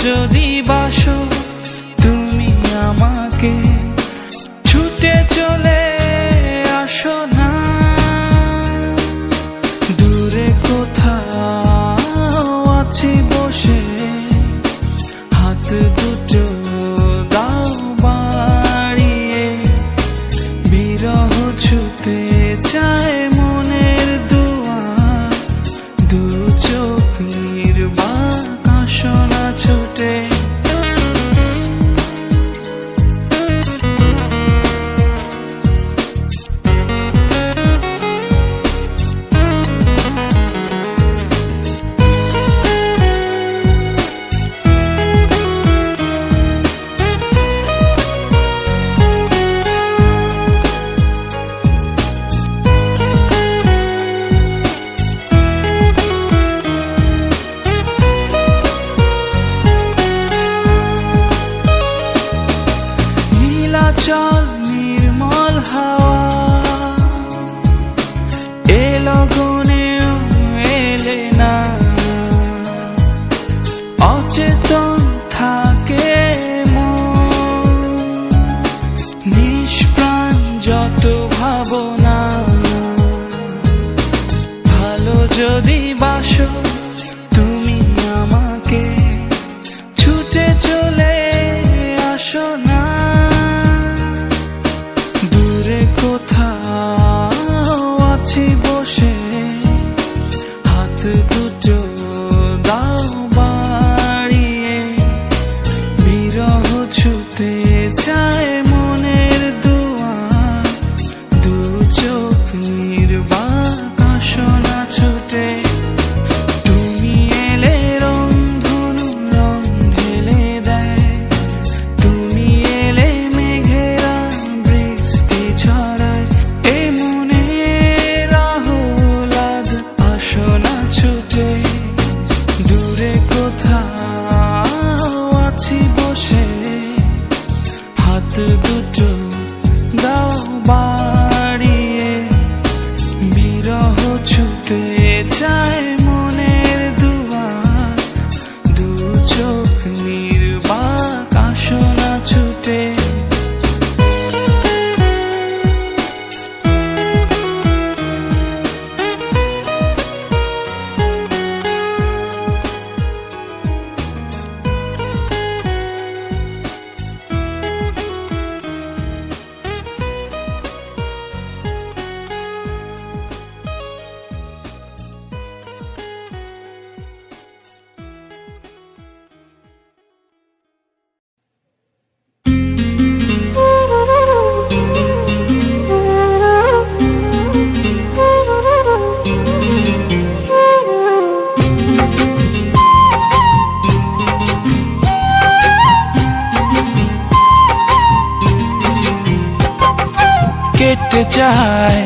যদি বাসো তুমি আমাকে, ছুটে চলে আসো না। দূরে কোথাও আছি বসে, হাত দুটো দাও বাড়িয়ে। বিরহ ছুতে চায় মনের দুয়ার, দু চোখ নির্বাক আসনা ছুটে। চল নির্মল হাওয়া এলো গুনেও এলে না। অচেতন থাকে মন, নিষ্প্রাণ যত ভাবনা। ভালো যদি বাসো তুমি আমাকে, ছুটে চলে আসো না। কোথাও আছি বসে, হাত দুটো দাও বাড়িয়ে। বিরহ ছুতে চায় মনের দুয়ার, দু চোখ নির্বাক আসনা ছুটে। তুমি এলে রংধনু রং ঢেলে দেয়, তুমি এলে মেঘেরা বৃষ্টি ছড়ায়। এ মনে রাহুলাদ আসনা ছুটে। দূরে কোথাও আছি বসে, হাত দুটো দাও বাড়িয়ে। বিরহ ছুতে চায় মনের দুয়ার, দু চোখ নির্বাক আসনা ছুটে। কেটে যায়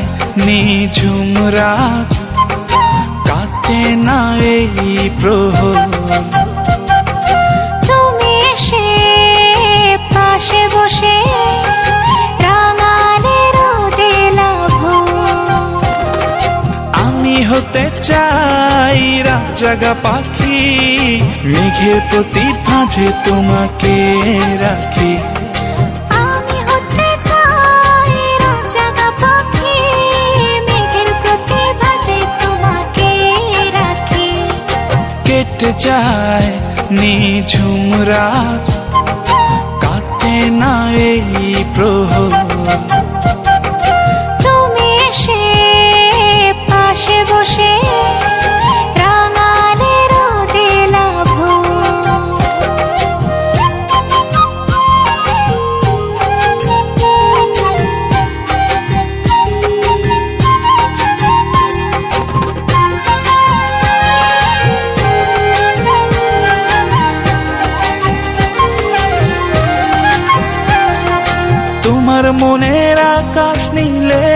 নিঝুম রাত, কাটে না এই প্রহর। তুমি এসে পাশে বসে রাঙালে রোদে লাভ। আমি হতে চাই রাতজাগা পাখি, মেঘের প্রতি ভাঁজে তোমাকে রাখি। কেটে যায় নিঝুম রাত, কাটে না এই প্রহর। তুমি এসে পাশে বসে রাঙালে রোদে লাভ। তোমার মনের আকাশ নীলে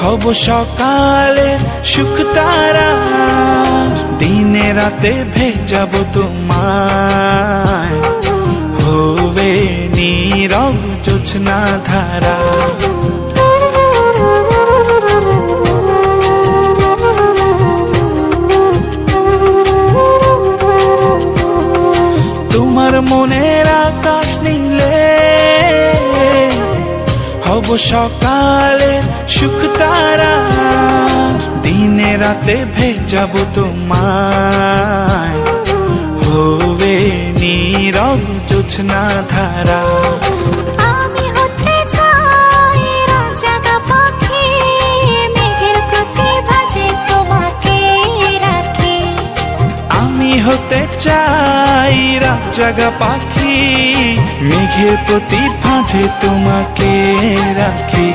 হব সকালে সুখ তারা। দিনে রাতে ভেজাবো তোমায়, হবে নীরব জোছনা ধারা। মনের আকাশ নীলে, হব সকালে সুখ তারা, দিনে রাতে ভেজাবো তোমায়, হবে নীরব জোছনা ধারা। আমি হতে চাই রাতজাগা পাখি, মেঘের প্রতি ভাজে তোমাকে রাখি। আমি হতে চাই রাতজাগা পাখি, মেঘের প্রতি ভাঁজে তোমাকে রাখি।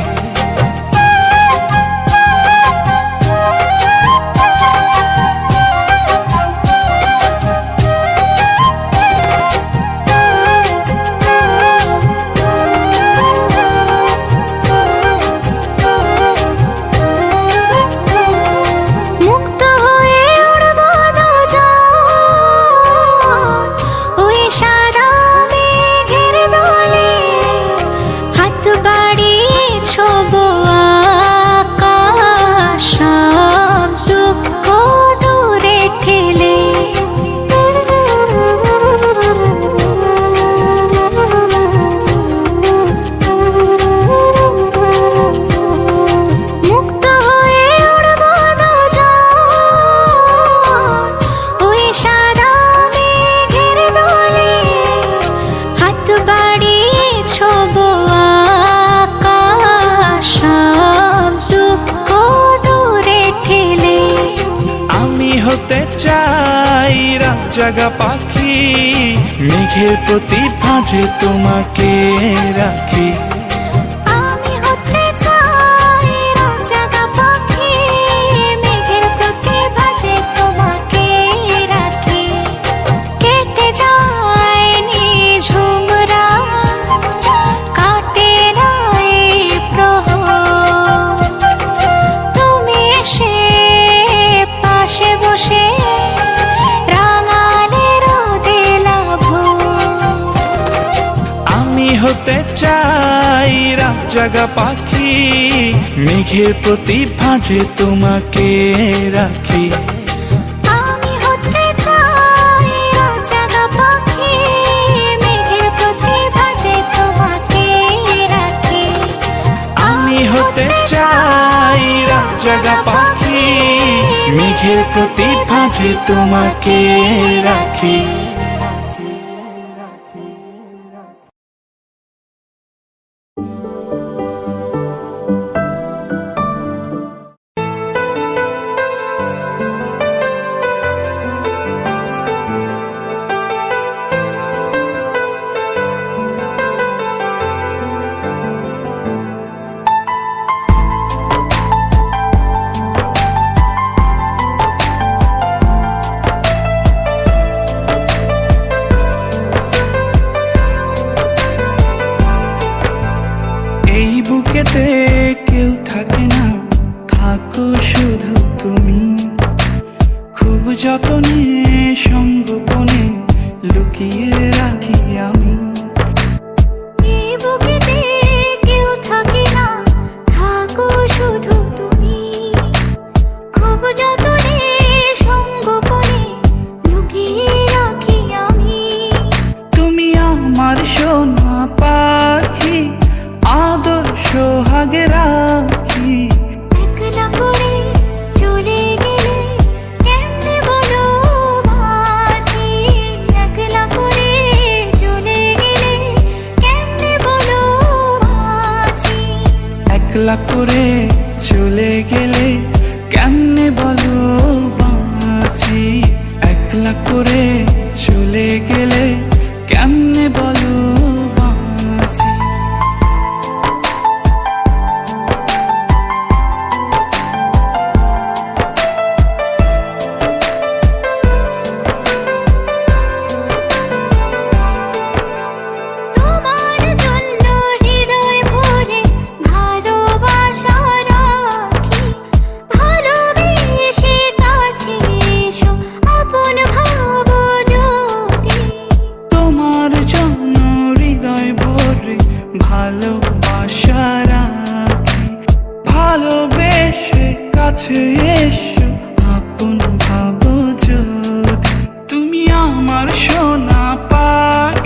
চাই রাতজাগা পাখি, মেঘের প্রতি ভাঁজে তোমাকে রাখি। আমি হতে চাই রাতজাগা পাখি, মেঘের প্রতি ভাজে তোমাকে রাখি। কেটে যায় নিঝুম রাত, কাটে না এই প্রহর, তুমি এসে পাশে বসে হতে চাই রাতজাগা পাখি, মেঘের প্রতি ভাঁজে তোমাকে রাখি। আমি হতে চাই রাতজাগা পাখি, মেঘের প্রতি ভাজে তোমাকে রাখি। আমি হতে চাই রাতজাগা পাখি, মেঘের প্রতি ভাঁজে তোমাকে রাখি। বুকেতে কেউ থাকে না, থাকো শুধু তুমি, খুব যতনে সঙ্গোপনে লুকিয়ে রাখি আমি। এই বুকেতে কেউ থাকে না, থাকো শুধু তুমি, খুব যতনে সঙ্গোপনে লুকিয়ে রাখি আমি। তুমি আমার সোনা পাখি, আদর সোহাগে রাখি। একলা করে চলে গেলে কেমনে বলো বাঁচি, একলা করে চলে গেলে কেমনে বলো বাঁচি। একলা করে চলে গেলে কেমনে বলো বাঁচি, একলা করে চলে গেলে কেমনে বলো বাঁচি। ভালোবাসা রাখি, ভালোবেসে কাছে এসো, আপন ভাবো যদি। তুমি আমার সোনা পাখি,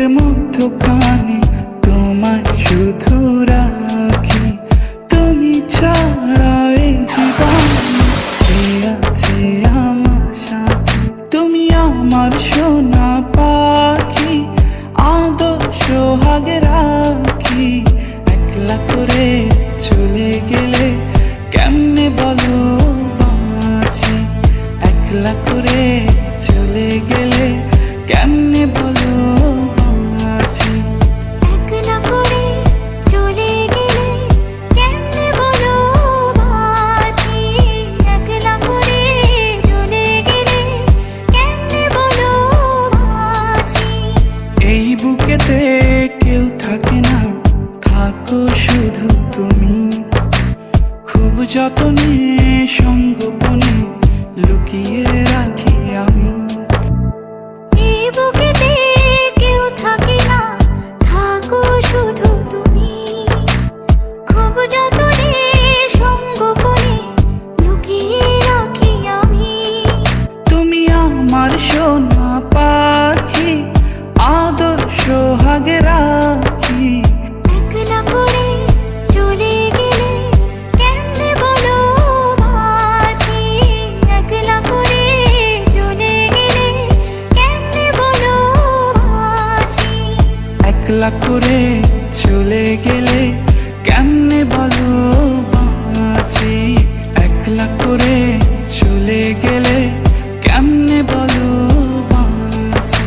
বুকের মধ্যখানে তোমায় শুধু রাখি, তুমি ছাড়া এই জীবনে কে আছে আমার সাথে। তুমি আমার সোনা পাখি, আদর সোহাগে রাখি। একলা করে চলে গেলে কেমনে বলো বাঁচি, একলা করে চলে গেলে কেমনে বলো বাঁচি। একলা করে চলে গেলে কেমনে বলো বাঁচি, একলা করে চলে গেলে কেমনে বলো বাঁচি। এই বুকেতে কেউ থাকে না, থাকো শুধু তুমি। খুব যতনে সঙ্গোপনে লুকিয়ে রাখি আমি। এই বুকেতে কেউ থাকে না, থাকো শুধু তুমি। খুব যতনে সঙ্গোপনে লুকিয়ে রাখি আমি। তুমি আমার সোনা পাখি, আদর সোহাগে রাখি। একলা করে চলে গেলে কেমনে বলো বাঁচি, একলা করে চলে গেলে কেমনে বলো বাঁচি। একলা করে চলে গেলে কেমনে বলো বাঁচি, একলা করে চলে গেলে কেমনে বলো বাঁচি।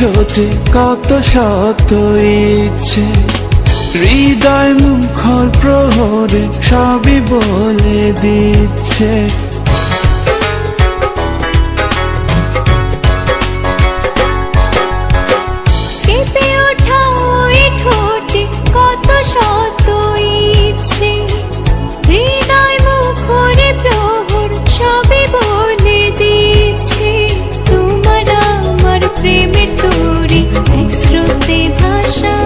ছোটে কত শত ইচ্ছে, হৃদয় মুখর প্রহরে সবই বলে দিচ্ছে। কেঁপে ওঠা ওই ঠোঁটে কত শত ইচ্ছে, হৃদয় মুখরে প্রহর সবই বলে দিচ্ছে। তোমার আমার প্রেমের তরি এক স্রোতে ভাষা,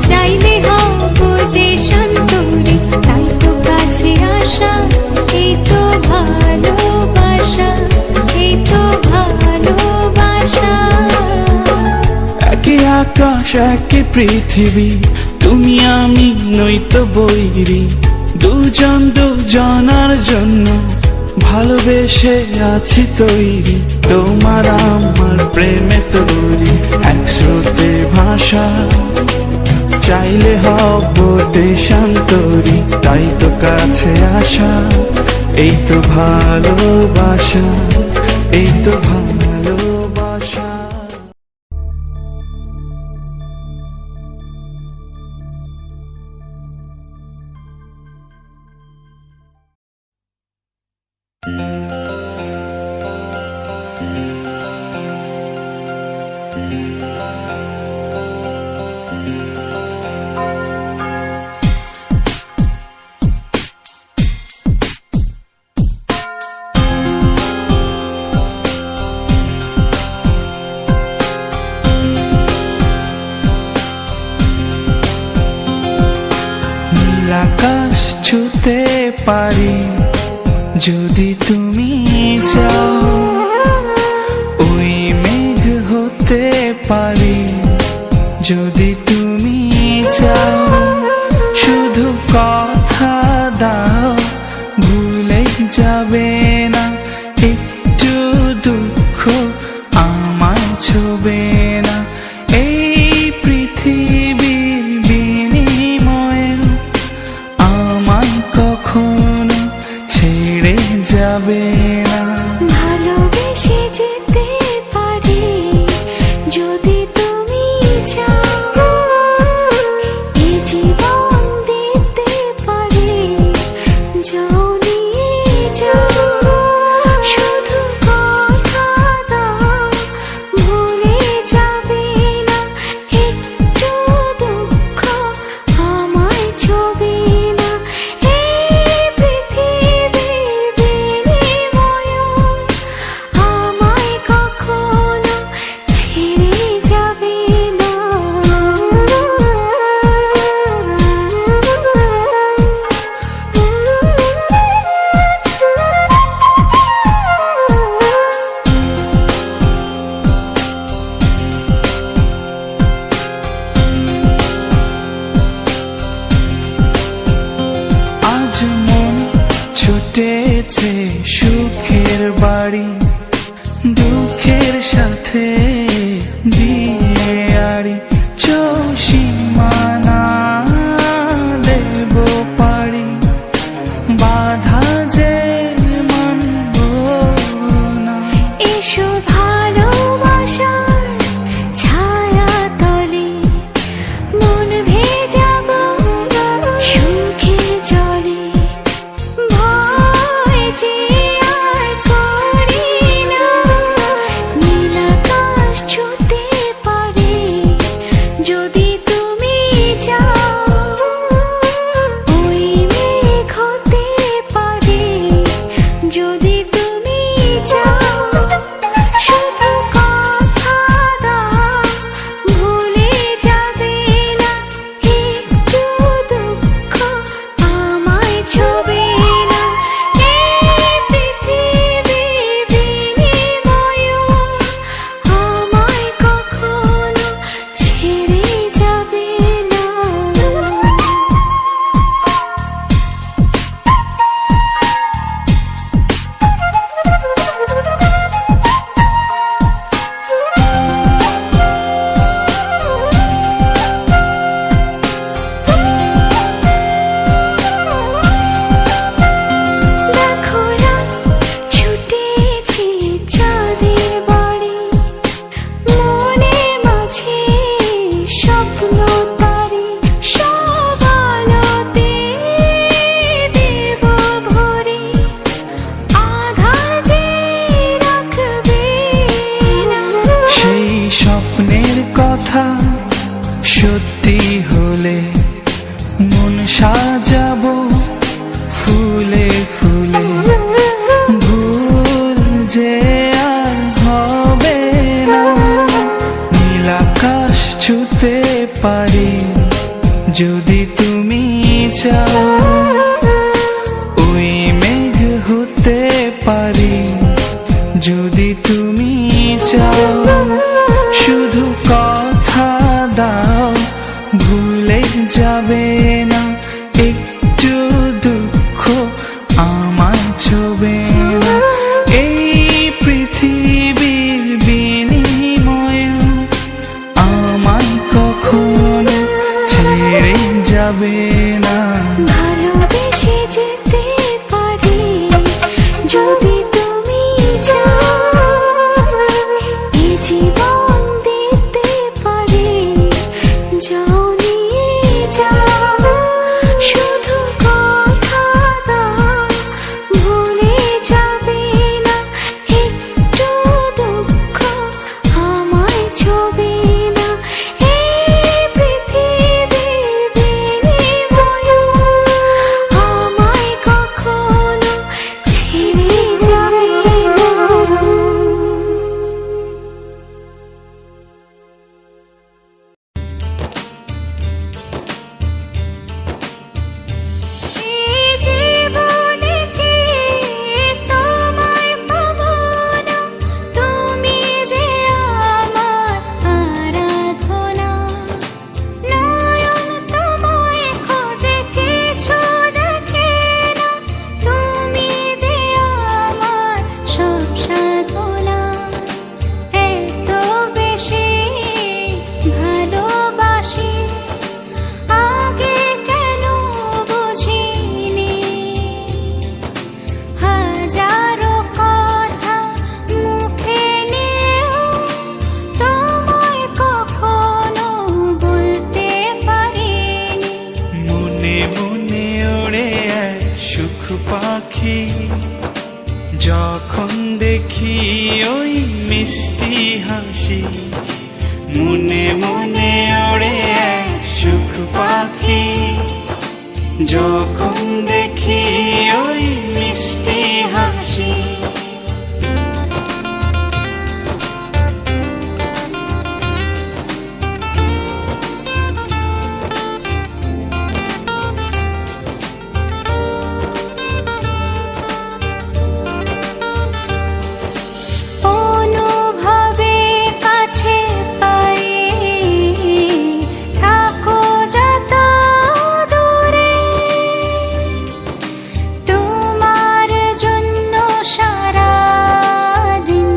চাইলে হব দেশান্তরি, তাই তো কাছে আসা। এই তো ভালোবাসা, এই তো ভালোবাসা। একই আকাশ একই পৃথিবী, তুমি আমি নয়তো বৈরী, দুজন দুজনার জন্য ভালোবেসে আছি তৈরি। তোমার আমার প্রেমে তৈরি এক স্রোতে ভাষা, চাইলে হব দেশান্তরি, তাই তো কাছে আসা। এই তো ভালোবাসা, এই তো ভালোবাসা। নীল আকাশ ছুতে পারি যদি তুমি চাও, ওই মেঘ হতে পারি যদি তুমি চাও। শুধু কথা দাও ভুলে যাবে না, একটু দুঃখ আমায় ছোবে না। এই পৃথিবীর বিনিময়ে আমায় কখনো ছেড়ে যাবে না। ভালোবেসে যেতে পারি যদি তুমি চাও, এ জীবন দিতে পারি যাও নিয়ে যাও। শুধু কথা দাও ভুলে যাবে না, একটু দুঃখ আমায় ছোবে না। এই পৃথিবীর বিনিময়ে যাব ফুলে ফুলে, ভুল যে আর হবে না। নীল আকাশ ছুতে পারি যদি তুমি চাও, ওই মেঘ হতে পারি যদি তুমি চাও। শুধু কথা দাও ভুলে যাবে না, একটু দুঃখ আমার ছবে না। এই পৃথিবীর বিনিময়ে আমায় কখনো ছেড়ে যাবে না। ভালোবেসে যেতে পারি যদি তুমি চাও, এই জীবন দিতে পারি যাও নিয়ে যাও। শুধু কথা দাও ভুলে যাবে না, একটু দুঃখ আমায় ছবে না। এই পৃথিবীর বিনিময়ে আমায় কখনো ছেড়ে যাবে না। এই জীবনে কি তোমায় পাবো না, তুমি যে আমার আরাধনা। নয়ন তোমায় খোঁজে কিছু দেখে না, তুমি যে আমার সব সাধনা। এত বেশি ভালোবাসি আগে কেন বুঝিনি, হাজারো কথা মুখে নিয়েও তোমায় কখনো বলতে পারিনি। মনে মনে ওড়ে এক সুখ পাখি, যখন দেখি ওই মিষ্টি হাসি। মনে মনে ওড়ে এক সুখ পাখি, যখন দেখি ওই মিষ্টি হাসি। অনুভবে কাছে পাই থাকো যত দূরে, তোমার জন্য সারা দিন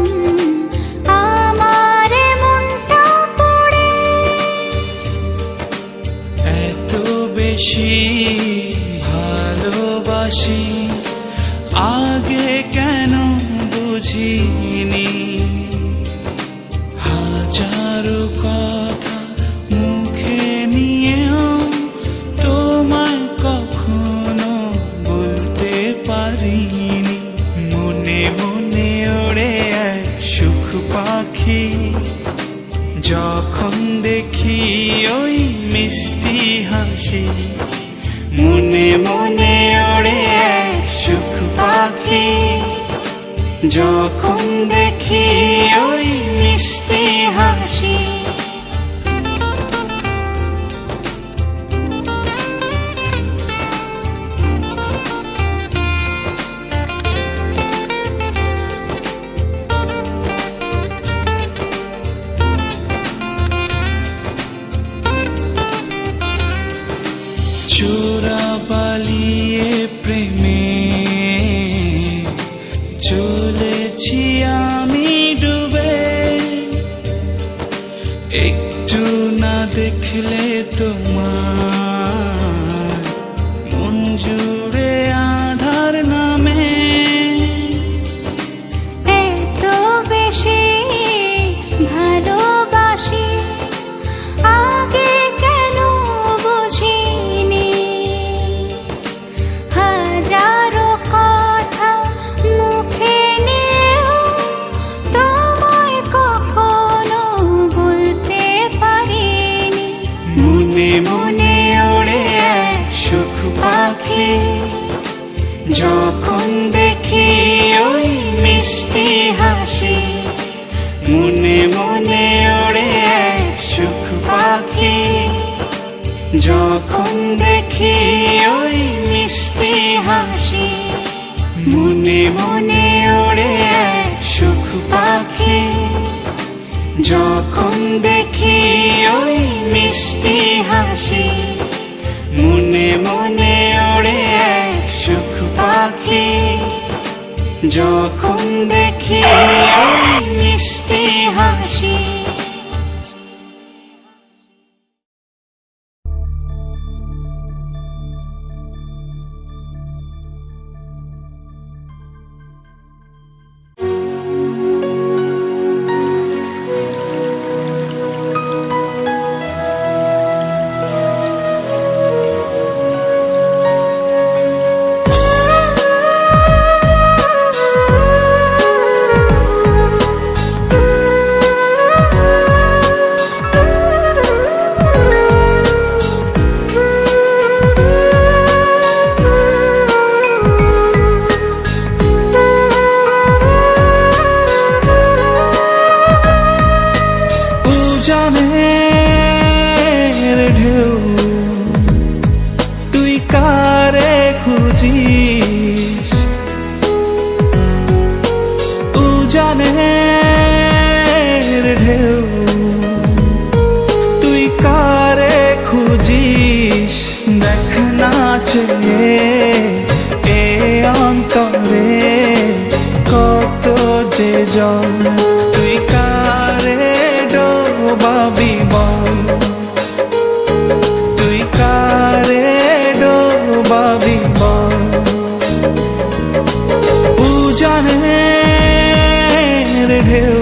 আমার মনটা পড়ে। এত বেশি ভালোবাসি আগে কেন বুঝিনি, হাজারো কথা মুখে নিয়েও তোমায় কখনো বলতে পারিনি। মনে মনে ওড়ে এক সুখ পাখি, যখন দেখি ওই মিষ্টি হাসি। মনে মনে ওড়ে এক সুখ পাখি, যখন দেখি ওই মিষ্টি হাসি। চোরা পালিয়ে প্রেমে চলেছি আমি ডুবে, একটু না দেখলে তোমার মন জুড়ে আধার নামে। এত বেশি ভালোবাসি আগে কেন বুঝিনি, হাজার যখন দেখি ওই মিষ্টি হাসি, মনে মনে ওড়ে এক সুখ পাখি। যখন দেখি ওই মিষ্টি হাসি, মনে মনে ওড়ে এক সুখ পাখি। যখন দেখি ওই মিষ্টি হাসি, মনে মনে ওড়ে এক সুখ পাখি। যখন দেখি ওই মিষ্টি হাসি। উজানের ঢেউ তুই কারে খুঁজিস, উজানের ঢেউ তুই কারে খুঁজিস। দেখ না চেয়ে এ অন্তরে কত যে জল, তুই কারে ডোবাবি বল, তুই কারে ডোবাবি বল। উজানের ঢেউ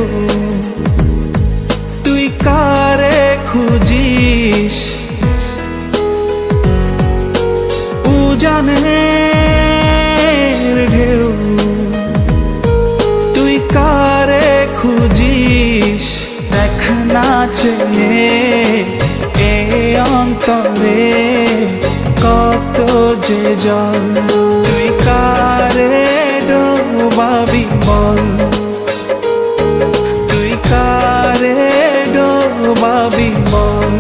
তুই কারে খুঁজিস, উজানের ঢেউ তুই কারে খুঁজিস। দেখ না চেয়ে এ অন্তরে কত যে জল, তুই কারে ডোবাবি বল, তুই কারে ডোবাবি বল।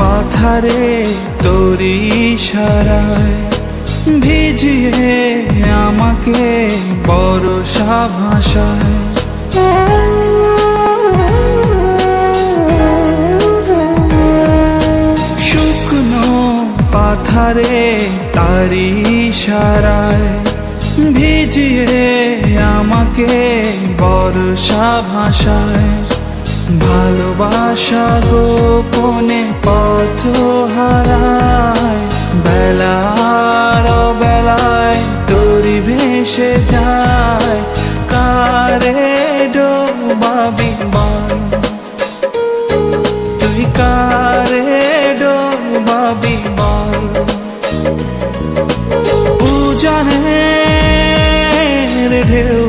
পাথারে তোরি ইশারায় ভিজিয়ে আমাকে বরষা ভাষায়। শুকনো পাথারে তারি ইশারায় ভিজিয়ে আমাকে বরষা ভাষায়। ভালোবাসা গোপনে পথ হারায়, বেলার বেলায় তোরি ভেসে যায়। কারে ডোবাবি বল, তুই কারে ডোবাবি বল। উজানের ঢেউ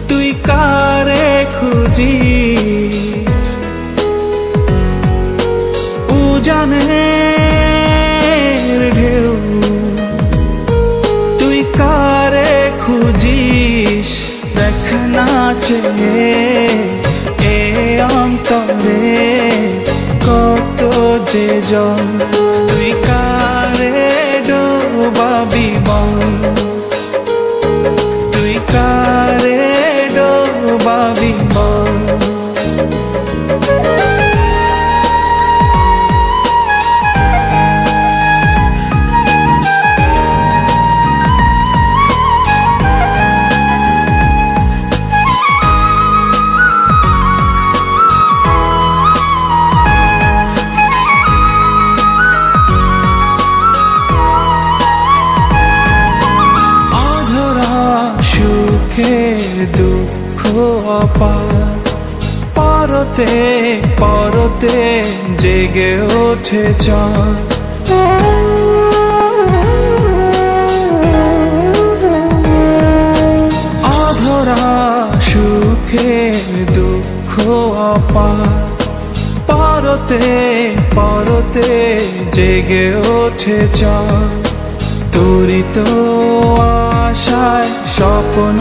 তুই কারে খুঁজিস, উজানের ঢেউ তুই কারে খুঁজিস। দেখ না চেয়ে এ অন্তরে কত যে জল, তুই কারে ডোবাবি বল, তুই কারে ডোবাবি বল। সুখে দুঃখ দুঃখ অপার, পরতে পরতে জেগে ওঠে চাঁদ। অধরা সুখের দুঃখ অপার, পরতে পরতে জেগে ওঠে চাঁদ। তোরি তো আশায় স্বপ্ন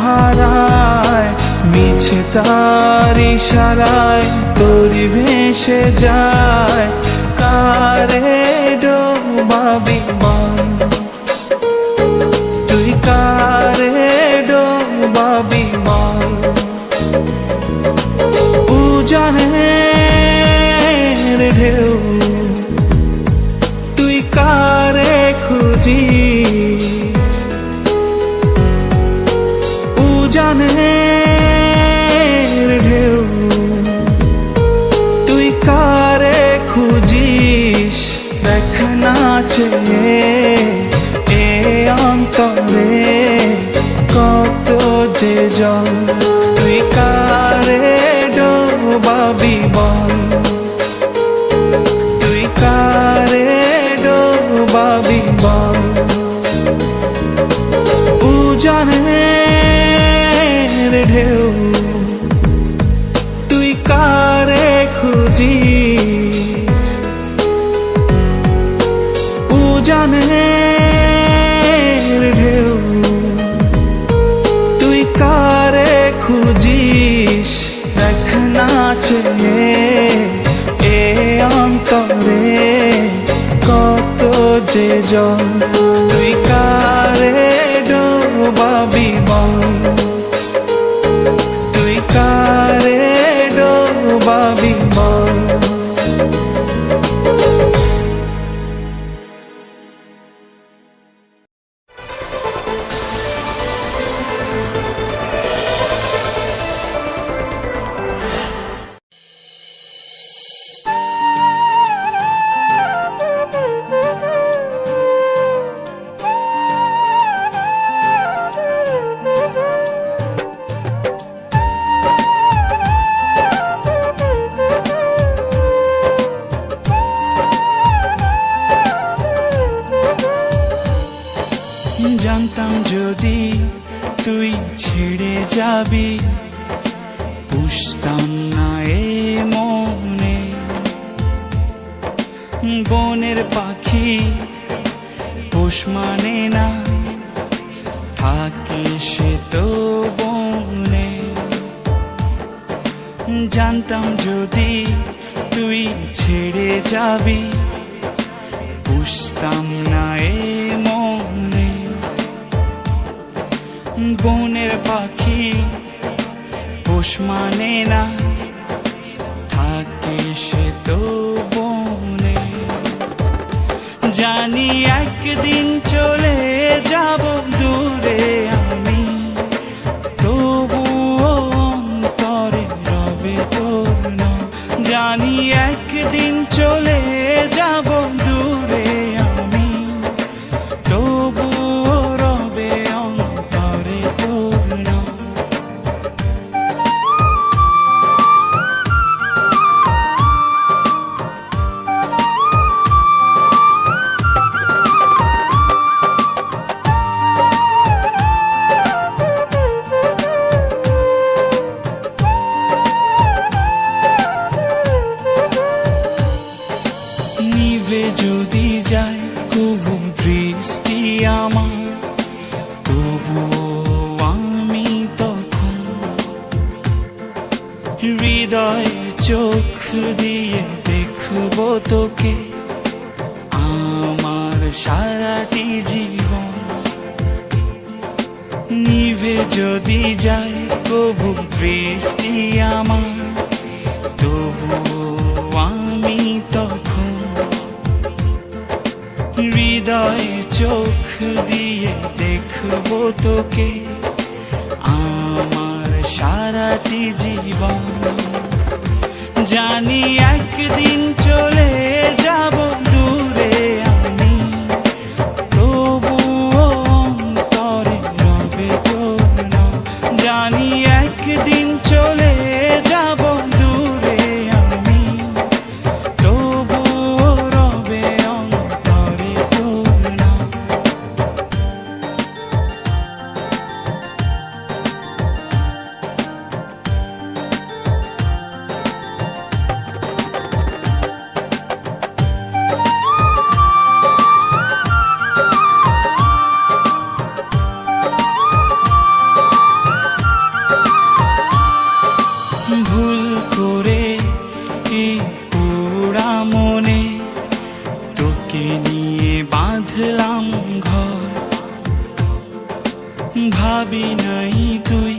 হারায়, মিছে তার ইশারায় তোরি ভেসে যায়। কারে ডোবাবি বল, তুই কারে ডোবাবি বল। উজানের ঢেউ তুই কারে খুঁজিস, উজানের ঢেউ তুই কারে খুঁজিস। দেখ না চেয়ে এ অন্তরে কত যে জল, তুই কারে ডোবাবি বল, তুই কারে ডোবাবি বল। উজানের ঢেউ তুই কারে খুঁজিস, উজানের ঢেউ তুই কারে খুঁজিস। দেখ না চেয়ে এ অন্তরে কত যে জল, তুই কারে ডোবাবি বল, তুই কারে ডোবাবি বল। জানতাম যদি তুই ছেড়ে যাবি, পুষতাম না এ মনে। বনের পাখি পোষ মানে না, থাকে সে তো বনে। জানতাম যদি তুই ছেড়ে যাবি, পুষতাম না এ মনে। বনের পাখি পোষ মানে না, থাকে সে তো বনে। জানি একদিন চলে যাব দূরে আমি, তবুও অন্তরে রবে তোর নাম। জানি একদিন চলে যাব দূরে আমি, তবুও রবে অন্তরে তোর নাম। নিভে যদি যায় কবু দৃষ্টি আমার, তবুও আমি তখন হৃদয় চোখ দিয়ে দেখব তোকে আমার সারাটি জীবন। নিভে যদি যায় কবু দৃষ্টি আমার, তবুও আমি তখন হৃদয় চোখ দিয়ে দেখব তোকে আমার সারাটি জীবন। জানি একদিন চলে যাব দূরে আমি, তবুও অন্তরে রবে তোর নাম। জানি এক একদিন চলে যাব দূরে আমি, তবুও রবে অন্তরে তোর নাম। ভুল করে এই পোড়া মনে তোকে নিয়ে বাঁধলাম ঘর, ভাবি নাই তুই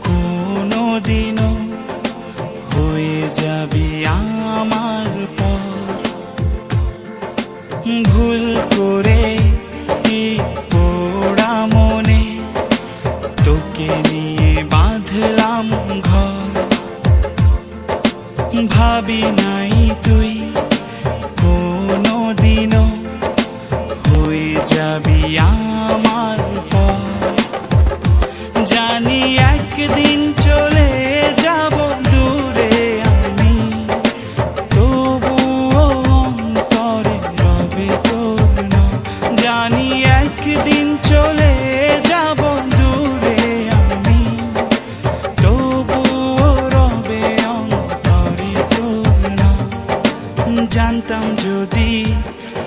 কোনোদিনও হয়ে যাবি আমার পর। ভুল করে এই পোড়া মনে তোকে নিয়ে বাঁধলাম ঘর, ভাবি নাই তুই কোনোদিনও হয়ে যাবি আমার পর। জানি একদিন চলে যাব দূরে আমি, তবুও অন্তরে রবে তোর নাম। জানি একদিন চলে যাব দূরে আমি, তবুও রবে অন্তরে তোর নাম। জানতাম যদি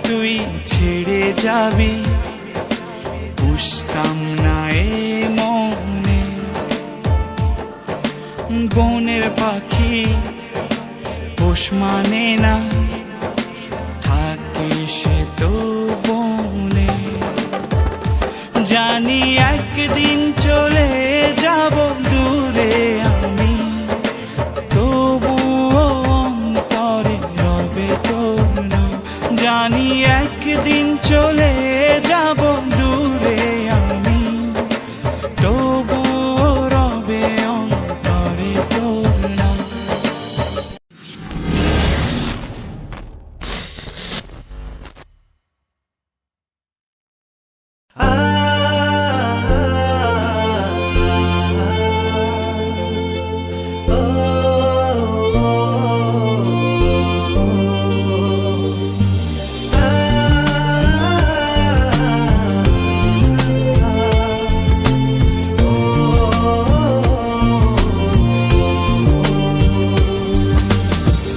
তুই ছেড়ে যাবি, বুঝতাম না এ মনে। বনের পাখি পোষ মানে না, থাকে সে তো বনে। জানি একদিন চলে যাব দূরে আমি, তবুও অন্তরে রবে তোর নাম। জানি একদিন চলে যাব দূরে আমি, তবুও রবে অন্তরে তোর নাম।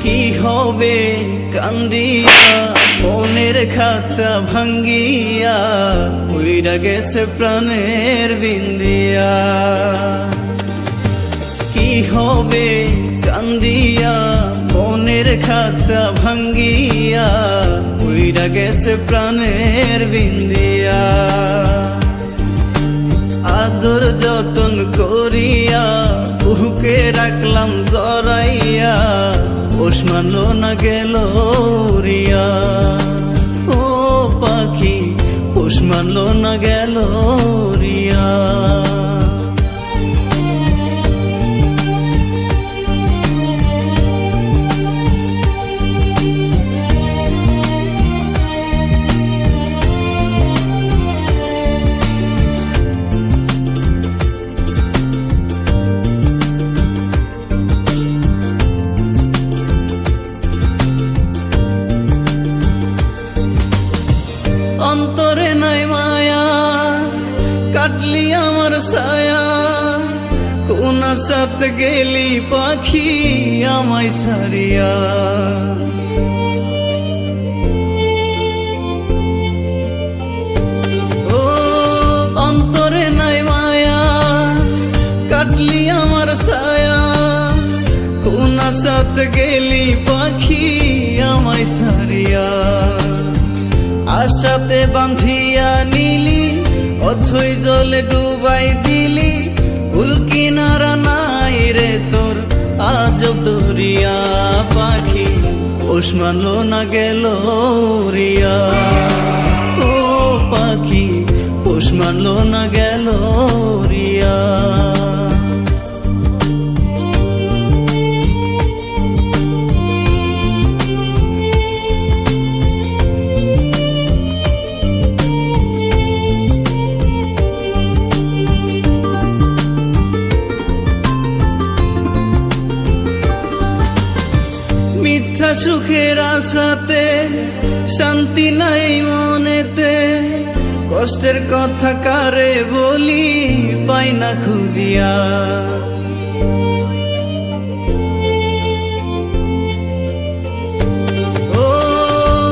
কি হবে কান্দিয়া মনের খাঁচা ভাঙ্গিয়া, উইরা গেছে প্রাণের বিন্দিয়া। কি হবে কান্দিয়া মনের খাঁচা ভাঙ্গিয়া, উইরা গেছে প্রাণের বিন্দিয়া। আদর যতন করিয়া বুকে রাখলাম জড়াইয়া, পোষ মানলো না গেল রিয়া। ও পাখি পোষ মানলো না গেল রিয়া। অন্তরে নাই মায়া, কাটলি আমার ছায়া, কোনার সাথে গেলি পাখি আমায় ছাড়িয়া। ও অন্তরে নাই মায়া, কাটলি আমার ছায়া, কোনার সাথে গেলি পাখি আমায় ছাড়িয়া। আশাতে বাঁধিয়া নিলি, অথই জলে ডুবাই দিলি, কুল কিনারা নাই রে তোর আজব দরিয়া। পাখি পোষ মানলো না গেল রিয়া। ও পাখি পোষ মানলো না গেল রিয়া। সুখের আশাতে শান্তি নাই মনেতে, কষ্টের কথা কারে বলি পাই না খুদিয়া। ও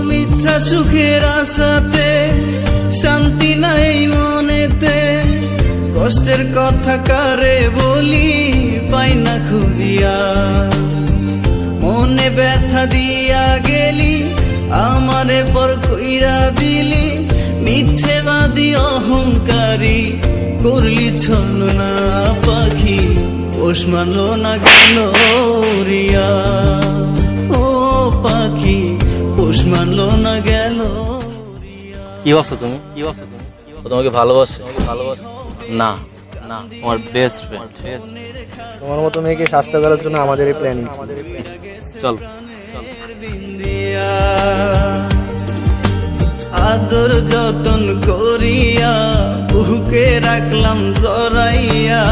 মিথ্যা সুখের আশাতে শান্তি নাই মনেতে, কষ্টের কথা কারে বলি পাই না খুদিয়া। মনে ব্যথা দিয়া গেলি আমারে পর কইরা দিলি, মিথ্যেবাদী অহংকারী করলি ছলনা পাখি, পোষ মানলো না গেল রিয়া। ও পাখি পোষ মানলো না গেল। কি ভাবছো তুমি? ও তোমাকে ভালোবাসে? না না, তোমার বেস্ট ফ্রেন্ড। তোমার মতো মেয়েকে স্বাস্থ্য করার জন্য আমাদের এই প্ল্যানিং। চল। আদর যতন করিয়া বুকে রাখলাম জড়াইয়া,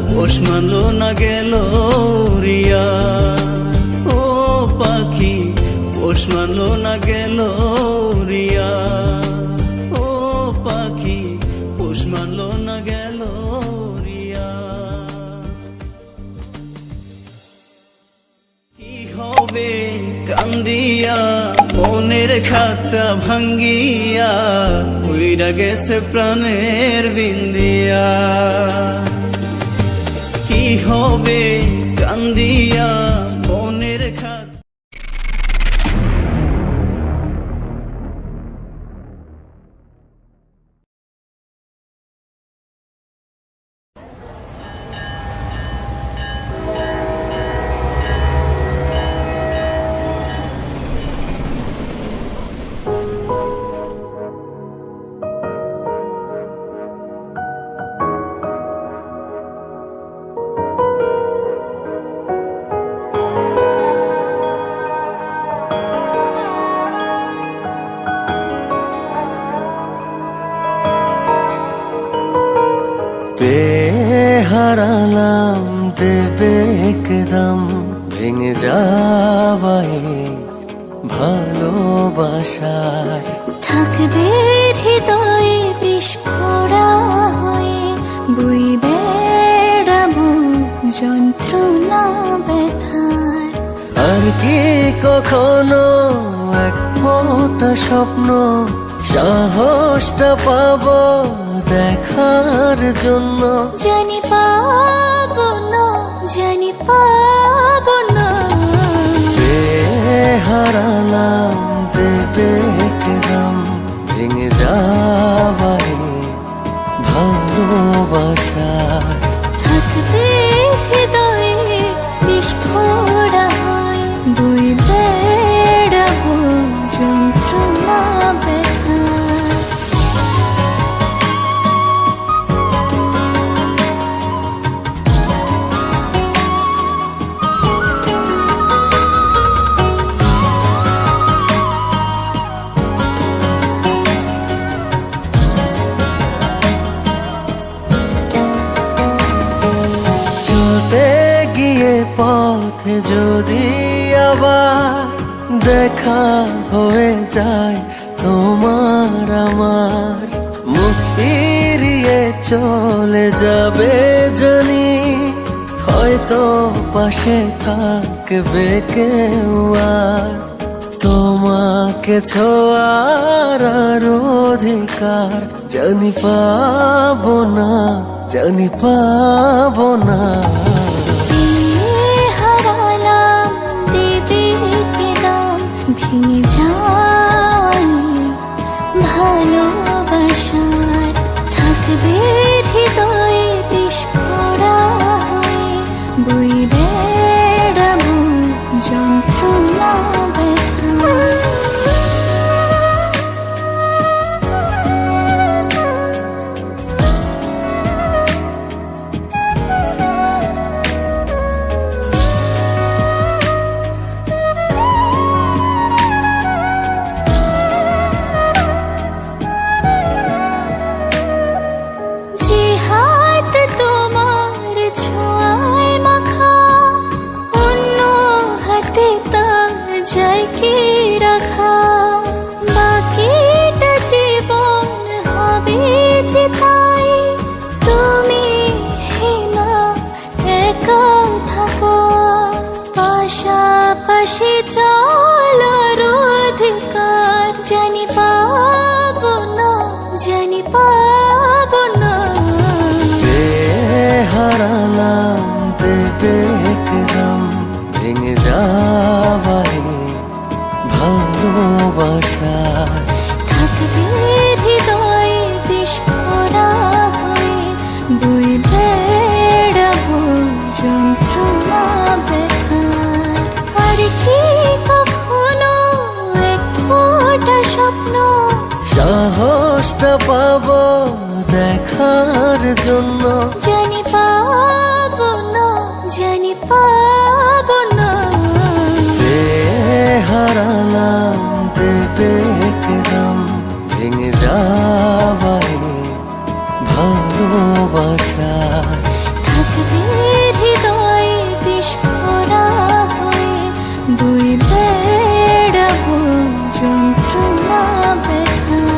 পোষ মানলো না গেল রিয়া। ও পাখি পোষ মানলো না গেল রিয়া। ও পাখি পোষ মানলো না গেল রিয়া। কি হবে কান্দিয়া মনের খাঁচা ভাঙ্গিয়া, উইরা গেছে প্রাণের বিন্দিয়া। কি হবে কান্দিয়া মনের খাঁচা। হারালাম দেবে একদম ভেঙে যাওয়াই ভালোবাসায়, থাকবে হৃদয়ে বিস্ফোরা হয়ে, বই বেড়াবো যন্ত্রণা ব্যথার। আর কি কখনো এক ফোঁটা স্বপ্ন সাহসটা পাবো দেখার জন্য? জানি পাবো না, জানি পাবো না। হারালাম দেবে একদম ভেঙে যাওয়াই ভালোবাসায়, থাকবে হৃদয়ে বিস্ফোরা হয়ে, বই বেড়াবো যন্ত্রণা ব্যথার। পথে যদি আবার দেখা হয়ে যায় তোমার আমার, মুখ ফিরিয়ে চলে যাবে জানি, হয়তো পাশে থাকবে কেউ আর। তোমাকে ছোঁয়ার আর অধিকার জানি পাবো না, জানি পাবো না। ভেঙে যায় ভালোবাসার, থাকবে হৃদয়ে বিস্ফোরা হয়ে, বই বেড়াবো যন্ত্রণা ব্যথার। হাসি চলার অধিকার জানি পাবো না, জানি পাবো না। হারালাম দেবে একদম ভেঙে যাওয়াই ভালোবাসা, থাকবে হৃদয়ে বিস্ফোরা হয়ে বই বেড়াবো যন্ত্রণা বেকার। আর কি কখনো এক ফোঁটা স্বপ্ন সাহসটা পাবো দেখার জন্য, জানি পাবো না, জানি পাবো না। হারালাম দেবে একদম ভেঙে যাওয়াই ভালোবাসা, থাকবে হৃদয়ে বিস্ফোরা হয়ে বই বেড়াবো যন্ত্রণা বেকার।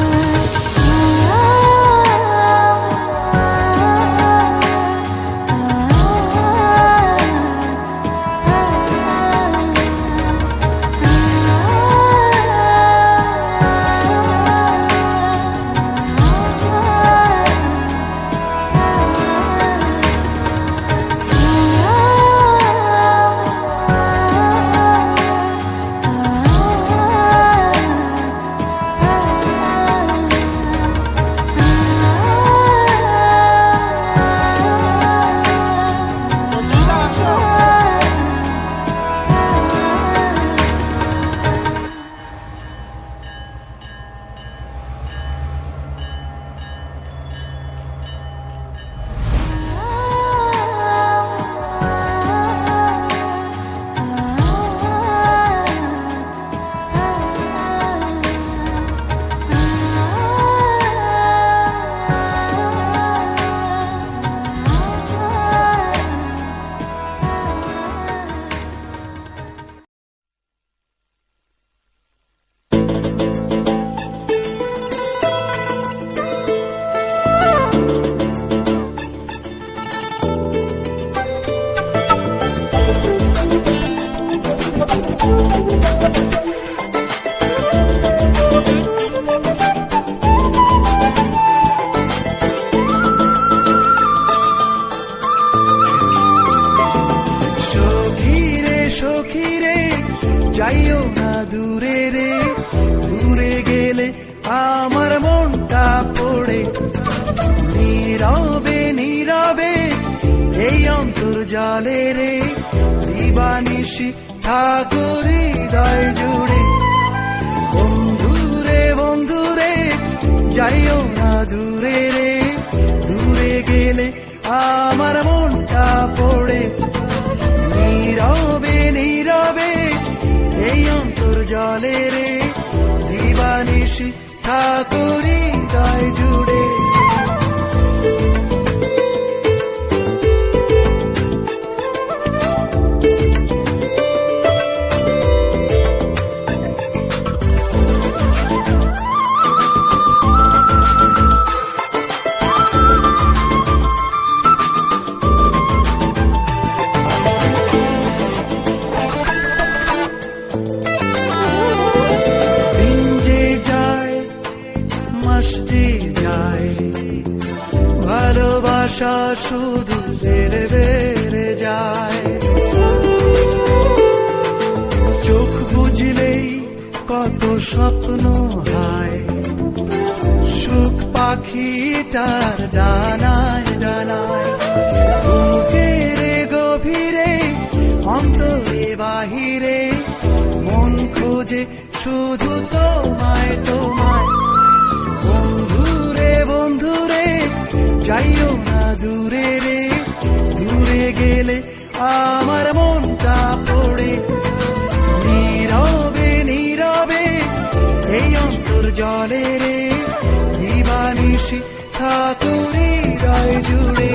যাইও না দূরে রে, দূরে গেলে আমার মনটা পড়ে। নীরবে নীরবে এই অন্তর্জালে রে, দিবানিশি ঠাকুর হৃদয় জুড়ে। বন্ধুরে বন্ধুরে যাইও না দূরে রে, দূরে গেলে আমার মনটা পড়ে। নীরবে নীরবে এই অন্তর্জলে রে, দিবানিশি ঠাকুর হৃদয় জুড়ে। ভালোবাসা শুধু বেড়ে বেড়ে যায়, চোখ বুঝলেই কত স্বপ্ন হয়। সুখ পাখিটার ডানায় ডানায়, বুকের গভীরে অন্তরে বাহিরে, মন খোঁজে শুধু তোমায় তোমায়। বন্ধুরে বন্ধুরে যাইও না দূরে রে, দূরে গেলে আমার মনটা পড়ে। নীরবে নীরবে এই অন্তর্জলে রে, দিবানিশি ঠাকুর হৃদয় জুড়ে।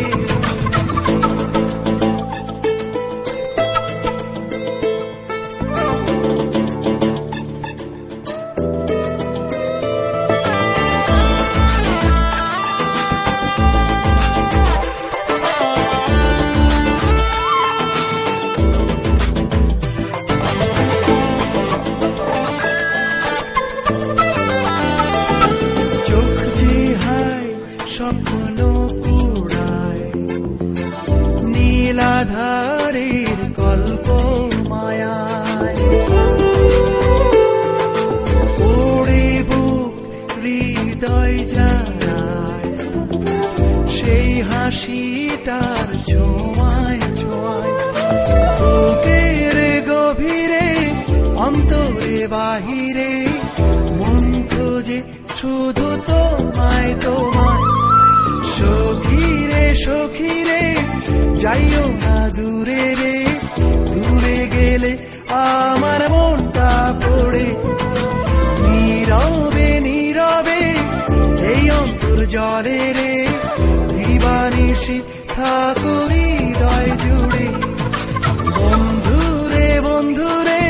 আধারের গল্প মায়ায় ওরে বুক হৃদয় জানায় সেই হাসিটার ছোঁয়ায় ছোঁয়ায় বুকের গভীরে অন্তরে বাহিরে মন খোঁজে শুধু তোমায় তোমায় সখীরে সখীরে যাইও না দূরে রে দূরে গেলে আমার মনটা পড়ে নীরবে নীরবে এই অন্তর জলে রে দিবানিশি থাকো হৃদয় জুড়ে বন্ধুরে বন্ধুরে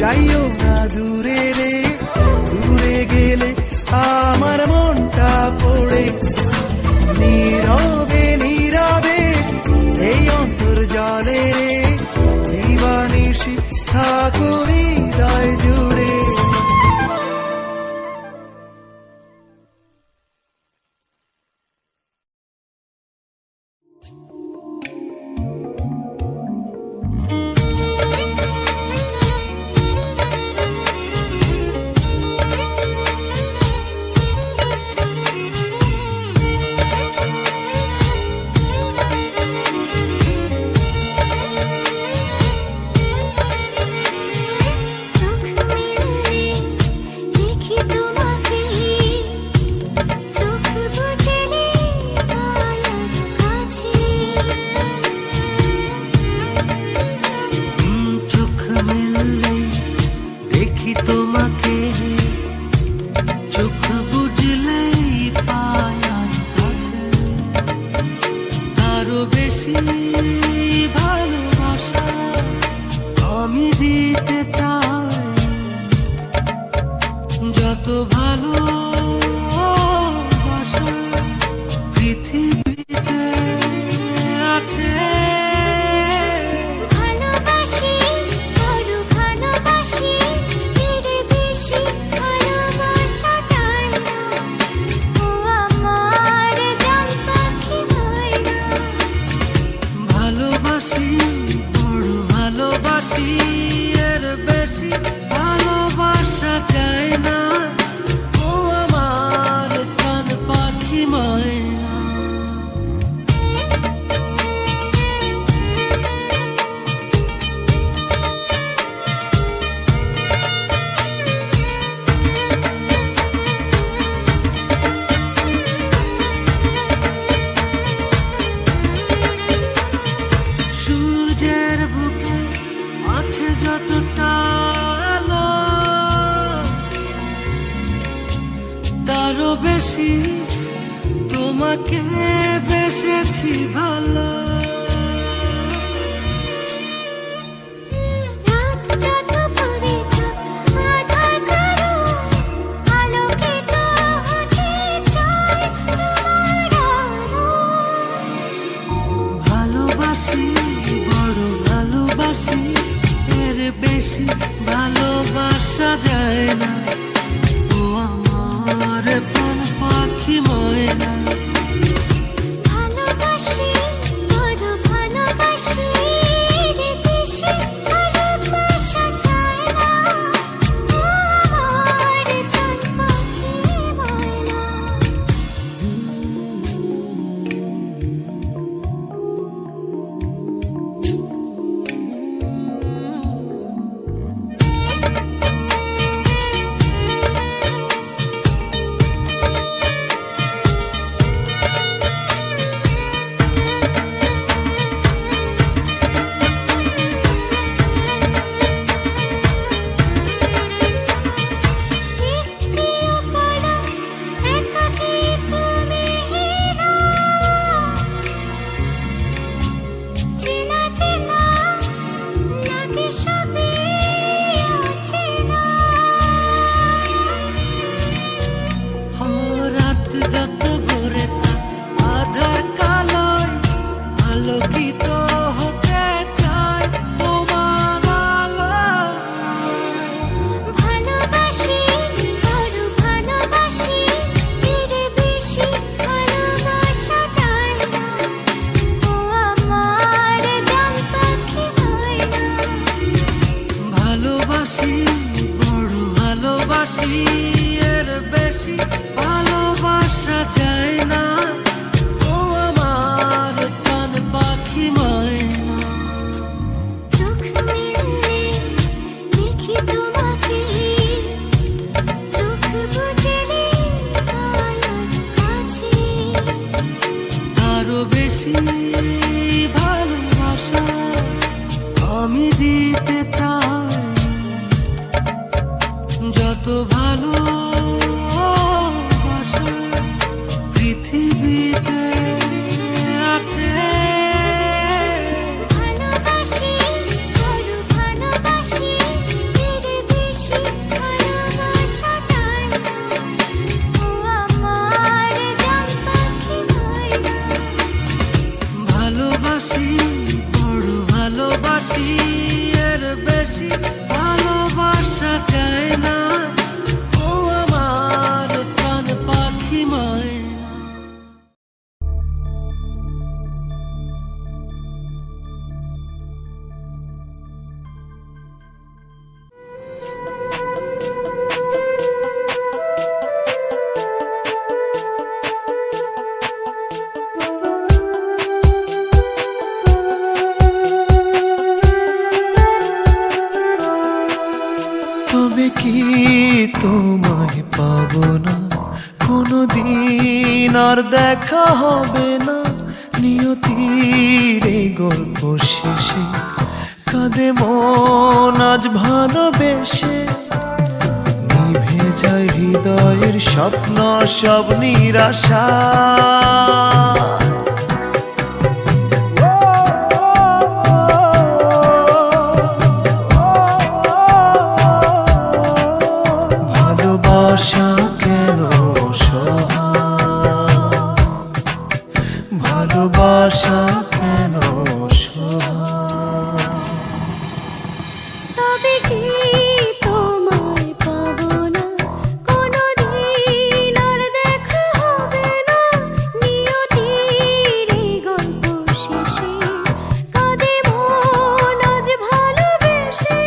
যাইও না দূরে রে দূরে গেলে আমার মনটা পড়ে নীরবে নীরবে এই অন্তর জলে রে দিবানিশি থাকো হৃদয় জুড়ে তোমাকে বেসেছি ভালো ভালোবাসি বড় ভালোবাসি এর বেশি ভালোবাসা যায় না ও আমার প্রাণ পাখি ময়না ভালোবাসা আমি দিতে চাই, যত ভালোবাসা পৃথিবীতে আছে। ভালোবাসি বড় ভালোবাসি এর বেশি ভালোবাসা যায় না, ও আমার জান পাখি ময়না। ভালোবাসি বড় ভালোবাসি এর বেশি ভালোবাসা চায় না, ও আমার প্রাণ পাখি ময়না। তবে কি তোমায় পাবো না, কোনোদিন আর দেখা হবে না, নিয়তির এই গল্প শেষে কাঁদে মন আজ ভালোবেসে, নিভে যায় হৃদয়ের স্বপ্ন সব নিরাশা। ভালোবাসা কেন অসহায়, ভালোবাসা কেন অসহায়। তবে কি তোমায় পাবো না, কোনোদিন আর দেখা হবে না, নিয়তির এই গল্প শেষে কাঁদে মন আজ ভালোবেসে,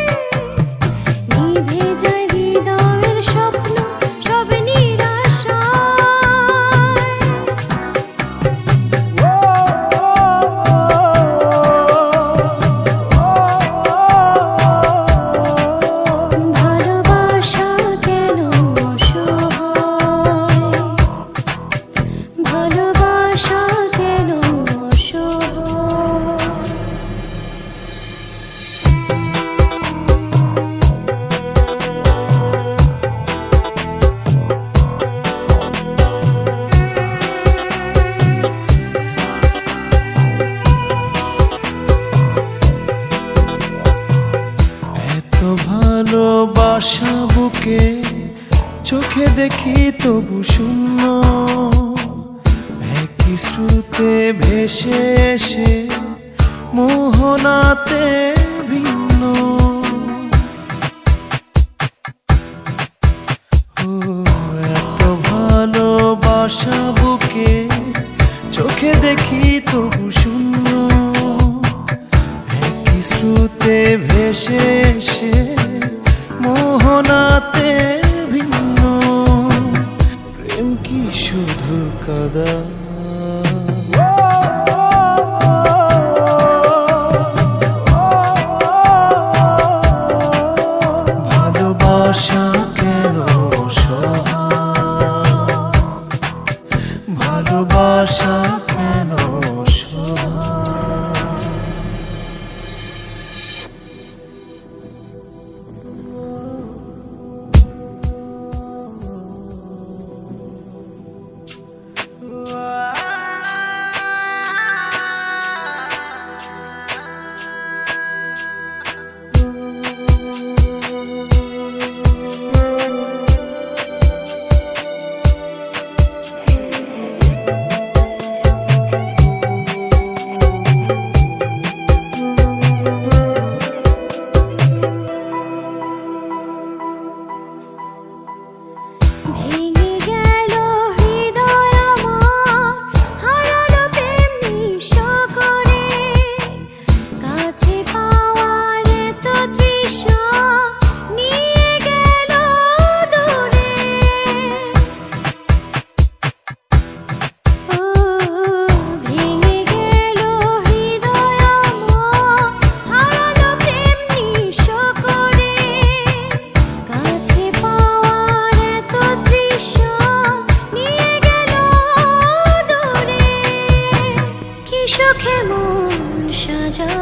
নিভে যায় হৃদয়ের স্বপ্ন সব নিরাশায়। ভালোবাসা কেন অসহায়, ভালোবাসা কেন অসহায়। এত ভালোবাসা বুকে চোখে দেখি তবু শূন্য, একই স্রোতে ভেসে এসে মোহনাতে ভিন্ন। ও এত ভালোবাসা বুকে চোখে দেখি তবু শূন্য, একই স্রোতে ভেসে এসে মোহনাতে ভিন্ন। প্রেম কি শুধু কাদা, মন সাজায়।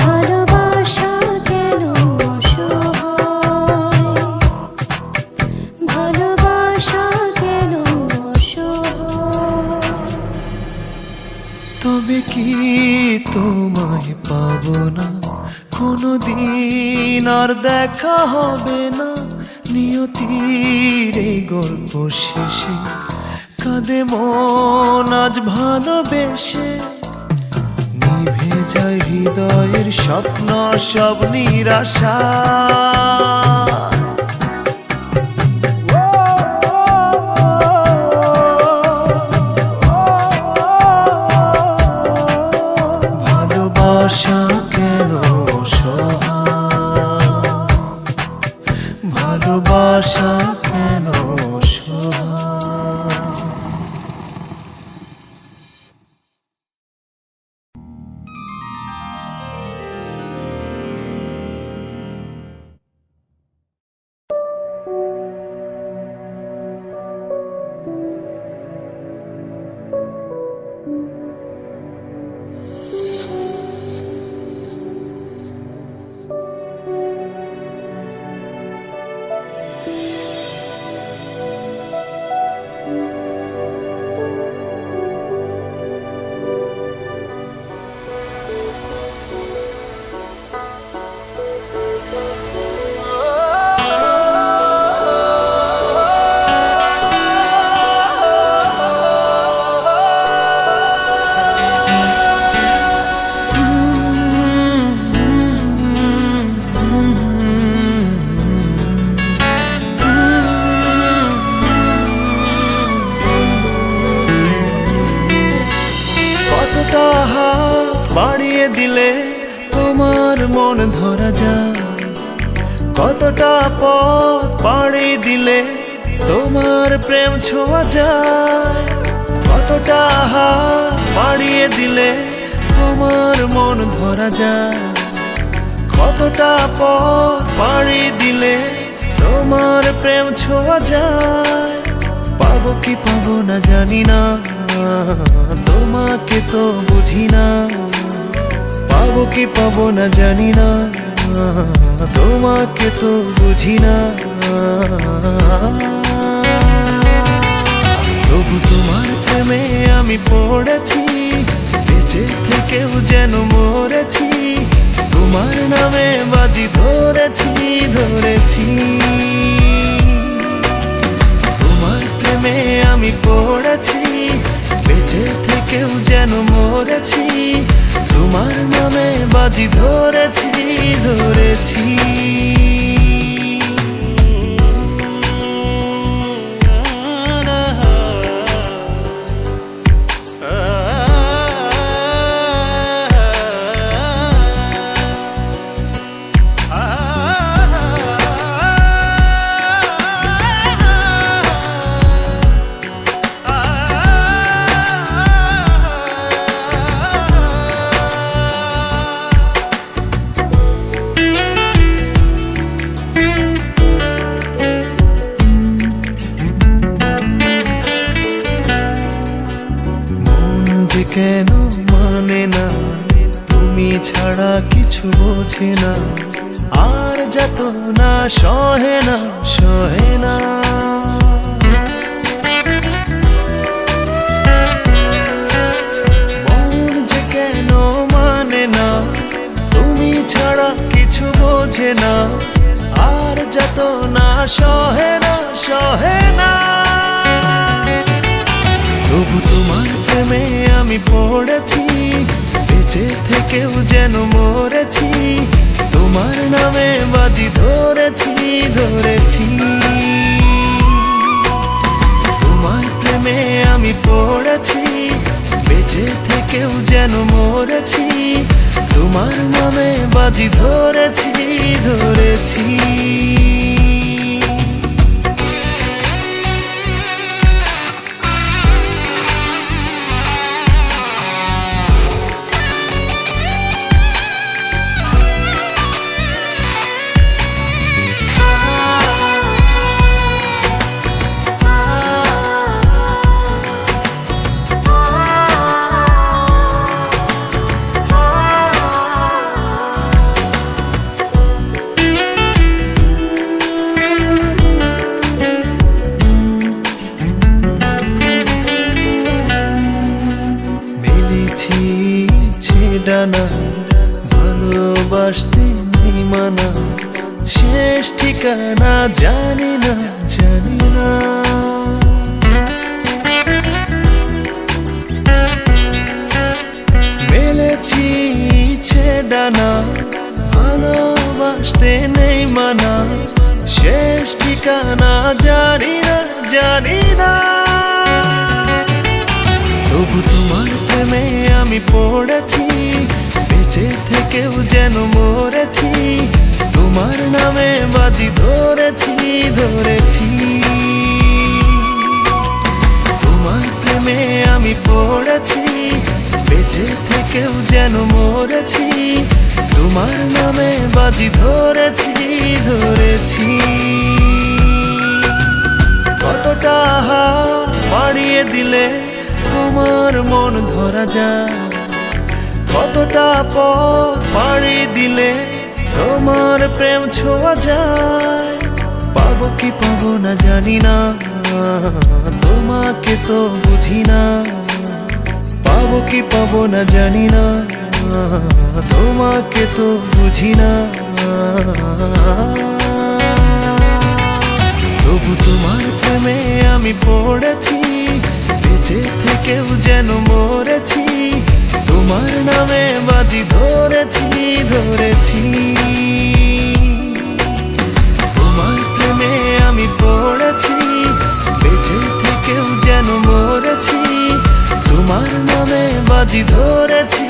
ভালোবাসা কেন অসহায়, ভালোবাসা কেন অসহায়। তবে কি তোমায় পাবো না কোনোদিন, আর দেখা হবে না নিয়তির এই গল্প শেষে। কাঁদে মন আজ ভালোবেসে, নিভে যায় হৃদয়ের স্বপ্ন সব নিরাশা। ভালোবাসা কেন অসহায়, ভালোবাসা কেন অসহায়। কতটা হাত বাড়িয়ে দিলে তোমার মন ধরা যায়, কতটা পথ পাড়ি দিলে তোমার প্রেম ছোঁয়া যায়। কতটা হাত বাড়িয়ে দিলে তোমার মন ধরা যায়, কতটা পথ পাড়ি দিলে তোমার প্রেম ছোঁয়া যায়। পাবো কি পাবো না জানি না, তোমাকে তো বুঝি না। পাবো কি পাবো না জানি না, তোমাকে তো বুঝি না। তবু তোমার প্রেমে আমি পড়েছি, বেঁচে থেকেও যেন মরেছি। তোমার নামে বাজি ধরেছি ধরেছি, তোমার প্রেমে আমি পড়েছি, বেঁচে থেকেও যেন মরেছি। তোমার নামে বাজি ধরেছি ধরেছি। কেন মানে না, তুমি ছাড়া কিছু বোঝে না। আর যত না সহে না সহে না। মন যে কেন মানে না, তুমি ছাড়া কিছু বোঝে না। আর যত না সহে না সহে না। তবু তোমার প্রেমে আমি পড়েছি, বেঁচে থেকেও যেন মরেছি। তোমার নামে বাজি ধরেছি ধরেছি। তোমার প্রেমে আমি পড়েছি, বেঁচে থেকেও যেন মরেছি। তোমার নামে বাজি ধরেছি ধরেছি। জানি না জানি না। মেলেছি ইচ্ছে ডানা, ভালোবাসতে নেই মানা, শেষ ঠিকানা জানি না জানি না। তবু তোমার প্রেমে আমি পড়েছি, বেঁচে থেকেও যেন মরেছি, তোমার নামে বাজি ধরেছি ধরেছি। তোমার প্রেমে আমি পড়েছি, বেঁচে থেকেও যেন মরেছি, তোমার নামে বাজি ধরেছি ধরেছি। কতটা হাত বাড়িয়ে দিলে তোমার মন ধরা যায়, কতটা পথ পাড়ি দিলে তোমার প্রেম ছোঁয়া যায়। পাবো কি পাবো না জানি না, তোমাকে তো বুঝি না। পাবো কি পাবো না জানি না, তোমাকে তো বুঝি না। তবু তোমার প্রেমে আমি পড়েছি, বেঁচে থেকেও যেন মরেছি, তোমার নামে বাজি ধরেছি ধরেছি। তোমার প্রেমে আমি পড়েছি, বেঁচে থেকেও যেন মরেছি, তোমার নামে বাজি ধরেছি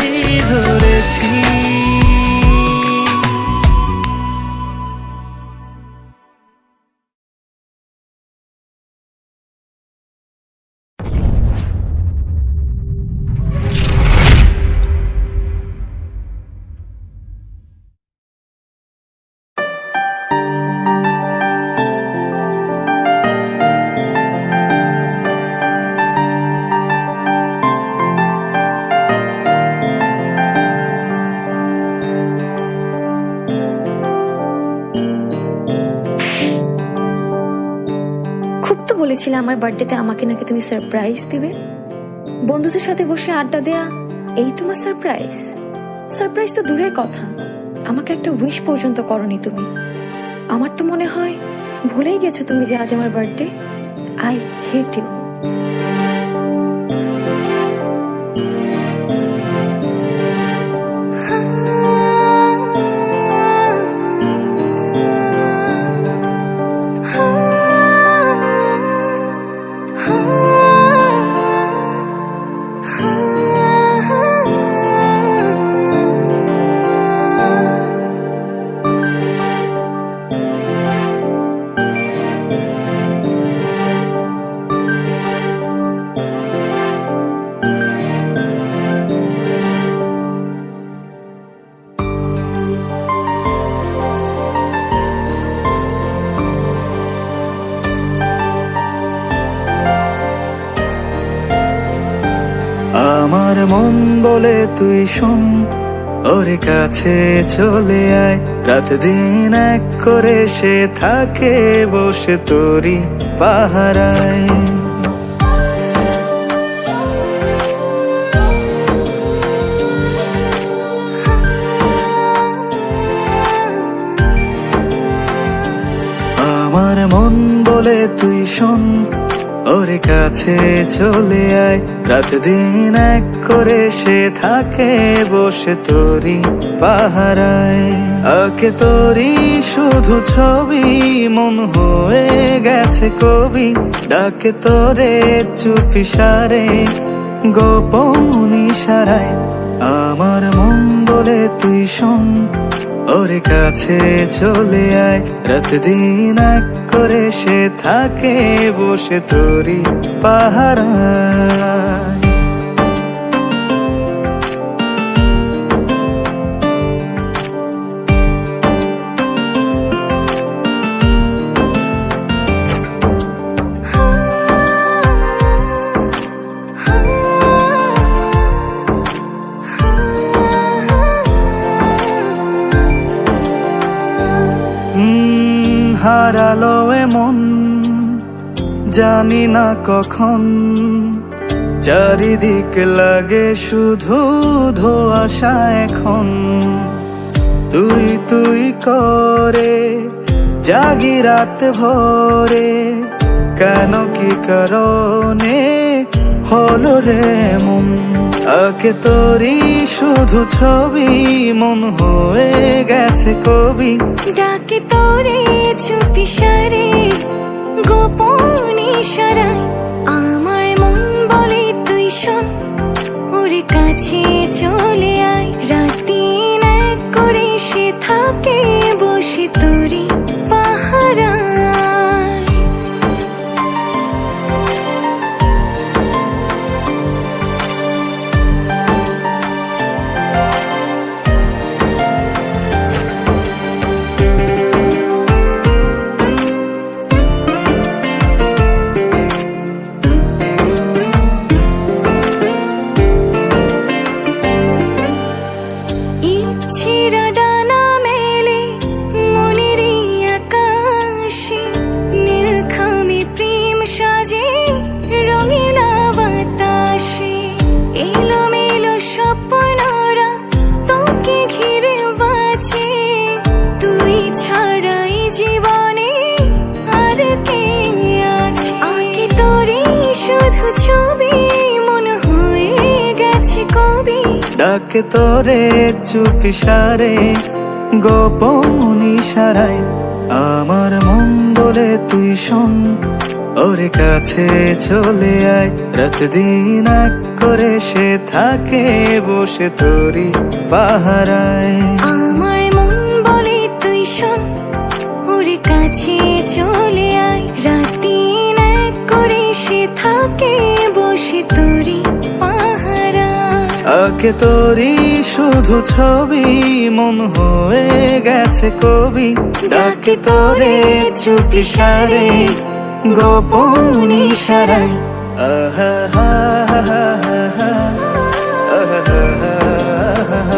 ধরেছি। বলেছিলে আমার বার্থডেতে আমাকে নাকি তুমি সারপ্রাইজ দিবে। বন্ধুদের সাথে বসে আড্ডা দেয়া এই তোমার সারপ্রাইজ? সারপ্রাইজ তো দূরের কথা, আমাকে একটা উইশ পর্যন্ত করনি তুমি। আমার তো মনে হয় ভুলেই গেছো তুমি যে আজ আমার বার্থডে। I hate you. আমার মন বলে তুই শোন, ওর কাছে চলে আয়, রাত দিন এক করে সে থাকে বসে তোরি পাহারায়। আমার মন বলে তুই শোন, ওর কাছে চলে আয়, রাত দিন এক করে সে থাকে বসে তোরি পাহারায়। আঁকে তোরি শুধু ছবি, মন হয়ে গেছে কবি, ডাকে তোরে চুপি সারে গোপন ইশারায়। আমার মন বলে তুই শোন, ওর কাছে চলে আয়, রাত দিন এক করে সে থাকে বসে তোরি পাহারায়। হারালো এমন জানি না কখন, চারিদিক লাগে শুধু ধোঁয়াশা এখন। তুই তুই করে জাগি রাত ভোরে, কেন কি কারণে হলো রে মন? আঁকে তোরই শুধু ছবি, মন হয়ে গেছে কবি। ডাকে তোরে চুপি সারে, গোপন ইশারায় আমার মন বলে তুই শোন, ওরে কাছে চলে আয়। রাত-দিন এক করে সে থাকে বসে তোরে পাহারায়। ইচ্ছেরা ডানা মেলে মনেরই আকাশে, নীলখামে প্রেম সাজে রঙিলা বাতাসে। এলোমেলো স্বপ্নরা তোকে ঘিরে বাঁচে, তুই ছাড়াই জীবনে আর কে আছে? আঁকে তোরে শুধু ছবি, মন হয়ে গেছে কবি। ডাকে তোরে চুপি সারে, গোপন ইশারায় আমার মন বলে তুই শোন, ওরে কাছে চলে আয়। রাত দিন এক করে সে থাকে বসে তোরি পাহারায়। আমার মন বলে তুই শোন, ওরে কাছে চলে আয়। রাত-দিন এক করে সে থাকে বসে তোরি পাহারায়। আঁকে তোরই শুধু ছবি, মন হয়ে গেছে কবি। ডাকে তোরে চুপি সারে, গোপন ইশারায়। আহা হা হা হা হা, আহা হা হা হা, আহা হা হা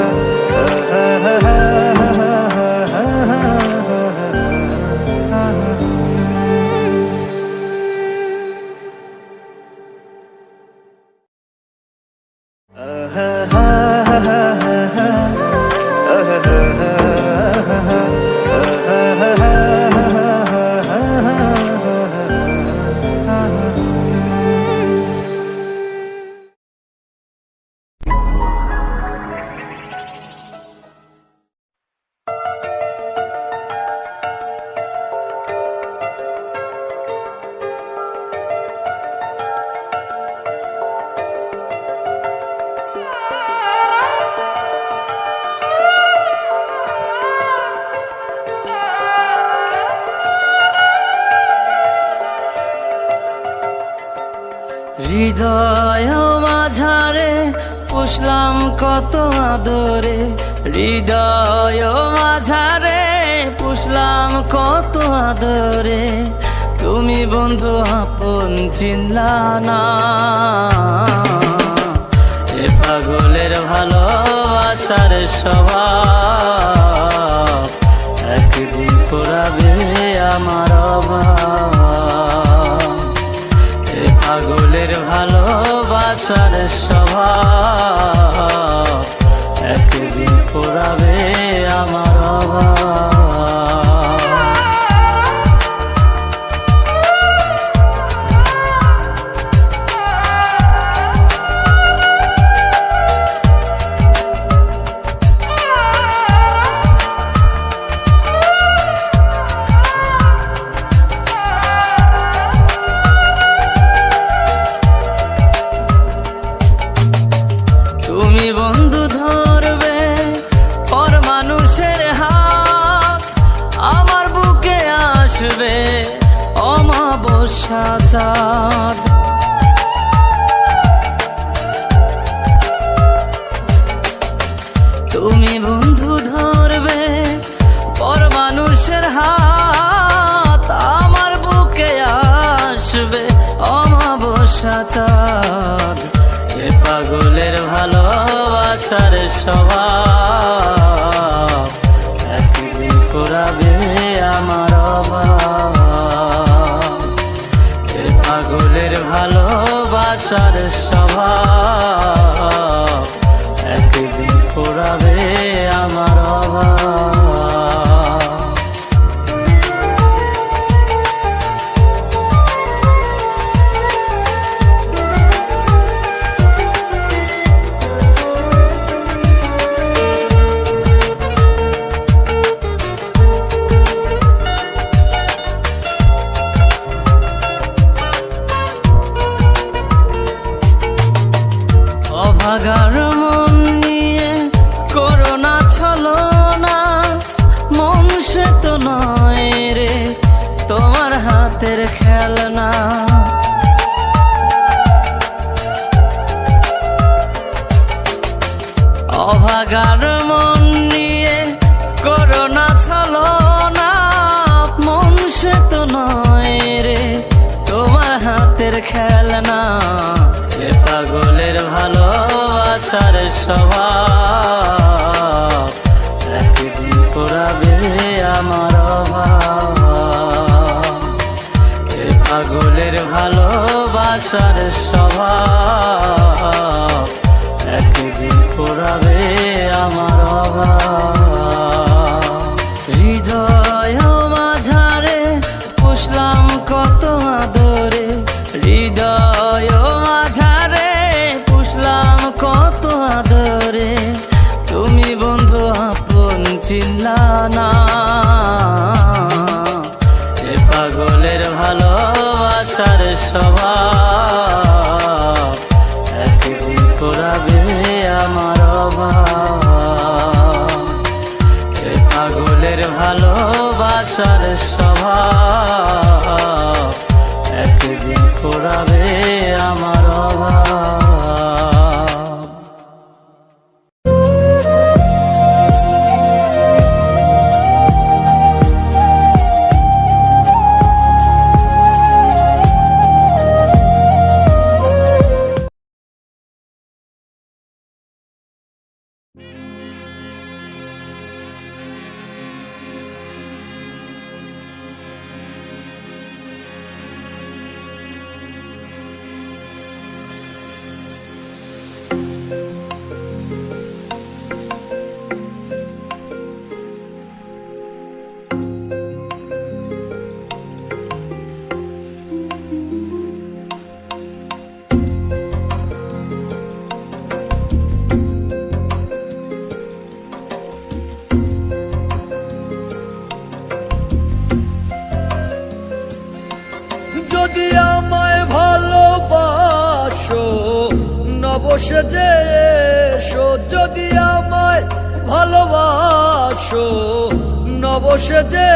হৃদয় মাঝারে পুষলাম কত আদরে, হৃদয় মাঝারে পুষলাম কত আদরে। তুমি বন্ধু আপন চিনলা না, এ পাগলের ভালোবাসার স্বভাব একদিন ফুরাবে আমার অভাব। পাগলের ভালোবাসার স্বভাব একদিন পোড়াবে আমার অভাব। তুমি বন্ধু ধরবে পর মানুষের হাত, আমার বুকে আসবে অমাবস্যা চাঁদ। তুমি বন্ধু ধরবে পর মানুষের হাত, আমার বুকে আসবে অমাবস্যা চাঁদ। এ পাগলের ভালোবাসার স্বভাব একদিন ফুরাবে আমার অভাব। এ পাগলের ভালোবাসার স্বভাব একদিন ফুরাবে আমার অভাব। খেলনা। অভাগার মন নিয়ে করোনা ছলনা, মন সে তো নয় রে তোমার হাতের খেলনা। এ পাগলের ভালোবাসার স্বভাব একদিন ফুরাবে আমার অভাব। এ পাগলের ভালোবাসার স্বভাব একদিন ফুরাবে আমার অভাব। হৃদয় মাঝারে পুষলাম কত আদরে, হৃদয় মাঝারে পুষলাম কত আদরে, তুমি বন্ধু আপন চিনলা না। এ পাগলের ভালোবাসার স্বভাব একদিন ফুরাবে আমার অভাব। এ পাগলের ভালোবাসার স্বভাব একদিন ফুরাবে আমার অভাব। যদি আমায় ভালোবাসো নবসে যে এসো, যদি আমায় ভালোবাসো নবসে যে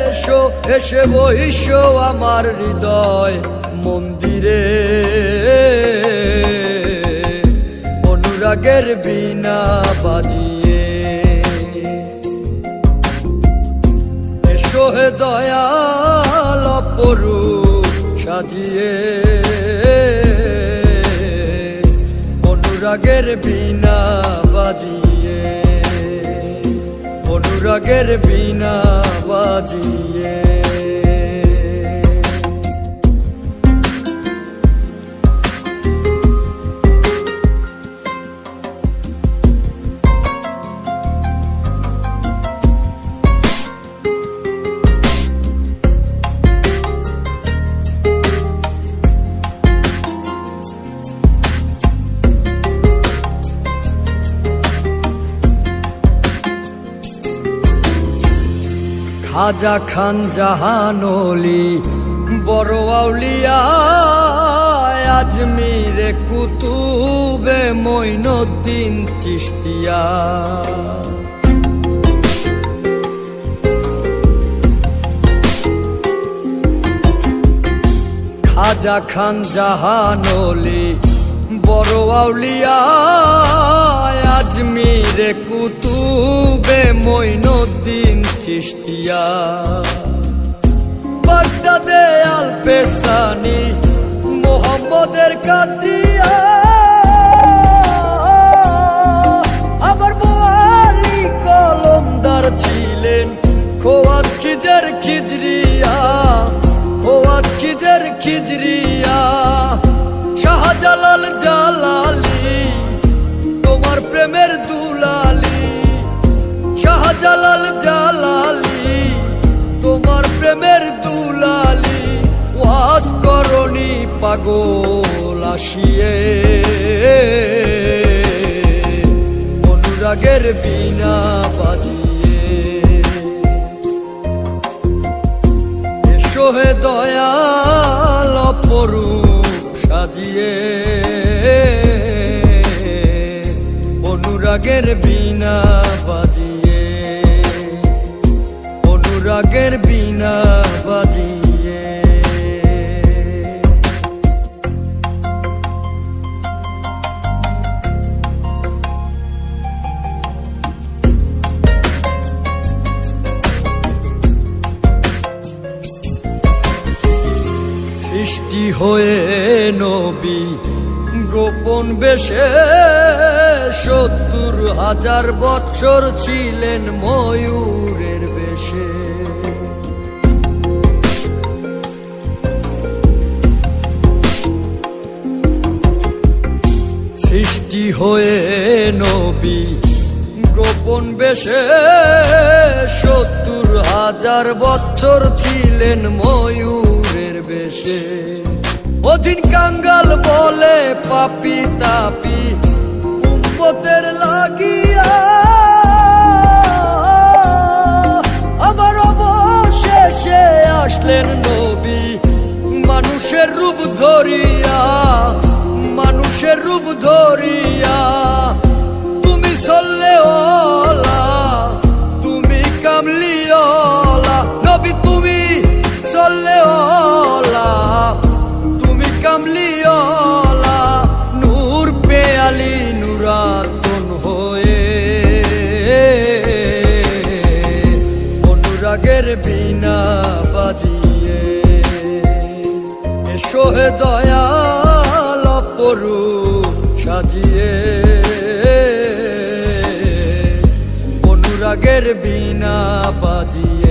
এসো, এসে বইসো আমার হৃদয় মন্দিরে। অনুরাগের বীণা বাজিয়ে এসো হে দয়াল অপরূপ সাজিয়ে। অনুরাগের বীণা বাজিয়ে, অনুরাগের বীণা বাজিয়ে। খাজা খান জাহানলি বড় আউলিয়া, আজমিরে কুতুবে মঈনুদ্দিন চিশতিয়া। খাজা খান জাহানলি বড় আউলিয়া, আজমিরে কুতুবে মঈনুদ্দিন চিশতিয়া। বাগদাদে আল পেসানি মোহাম্মদের কাদরিয়া, আবার বোয়ালি কলমদার ছিলেন খোয়াত খিজর খিজরিয়া, খোয়াত খিজর খিজরিয়া। শাহজালাল জালালি তোমার প্রেমের দুলালি, শাহজালাল জালালি তোমার প্রেমের দুলালি। ওয়াজ করনি পাগল আসিয়ে, অনুরাগের বীণা বাজিয়ে। এসো হে দয়াল অপরূপ সাজিয়ে, অনুরাগের বীণা বাজিয়ে, অনুরাগের বীণা বাজিয়ে। সৃষ্টি হয়ে নবী গোপন বেশে ৭০,০০০ বছর ছিলেন ময়ূরের বেশে। সৃষ্টি হয়ে নবী গোপন বেশে ৭০,০০০ বছর ছিলেন ময়ূরের বেশে। অধীন কাঙ্গাল বলে পাপি তাপি উম্মতের লাগিয়া, আবার অবশেষে আসলেন নবী মানুষের রূপ ধরিয়া, মানুষের রূপ ধরিয়া। তুমি চললে ওলা, তুমি কামলিওলা নবী, তুমি চললে ওলা, তুমি কামলিওলা। নূর পেয়ালি নুরাতন হয়ে অনুরাগের বিনা বাজিয়ে এসো হে দয়াল অপরূপ সাজিয়ে। অনুরাগের বিনা বাজিয়ে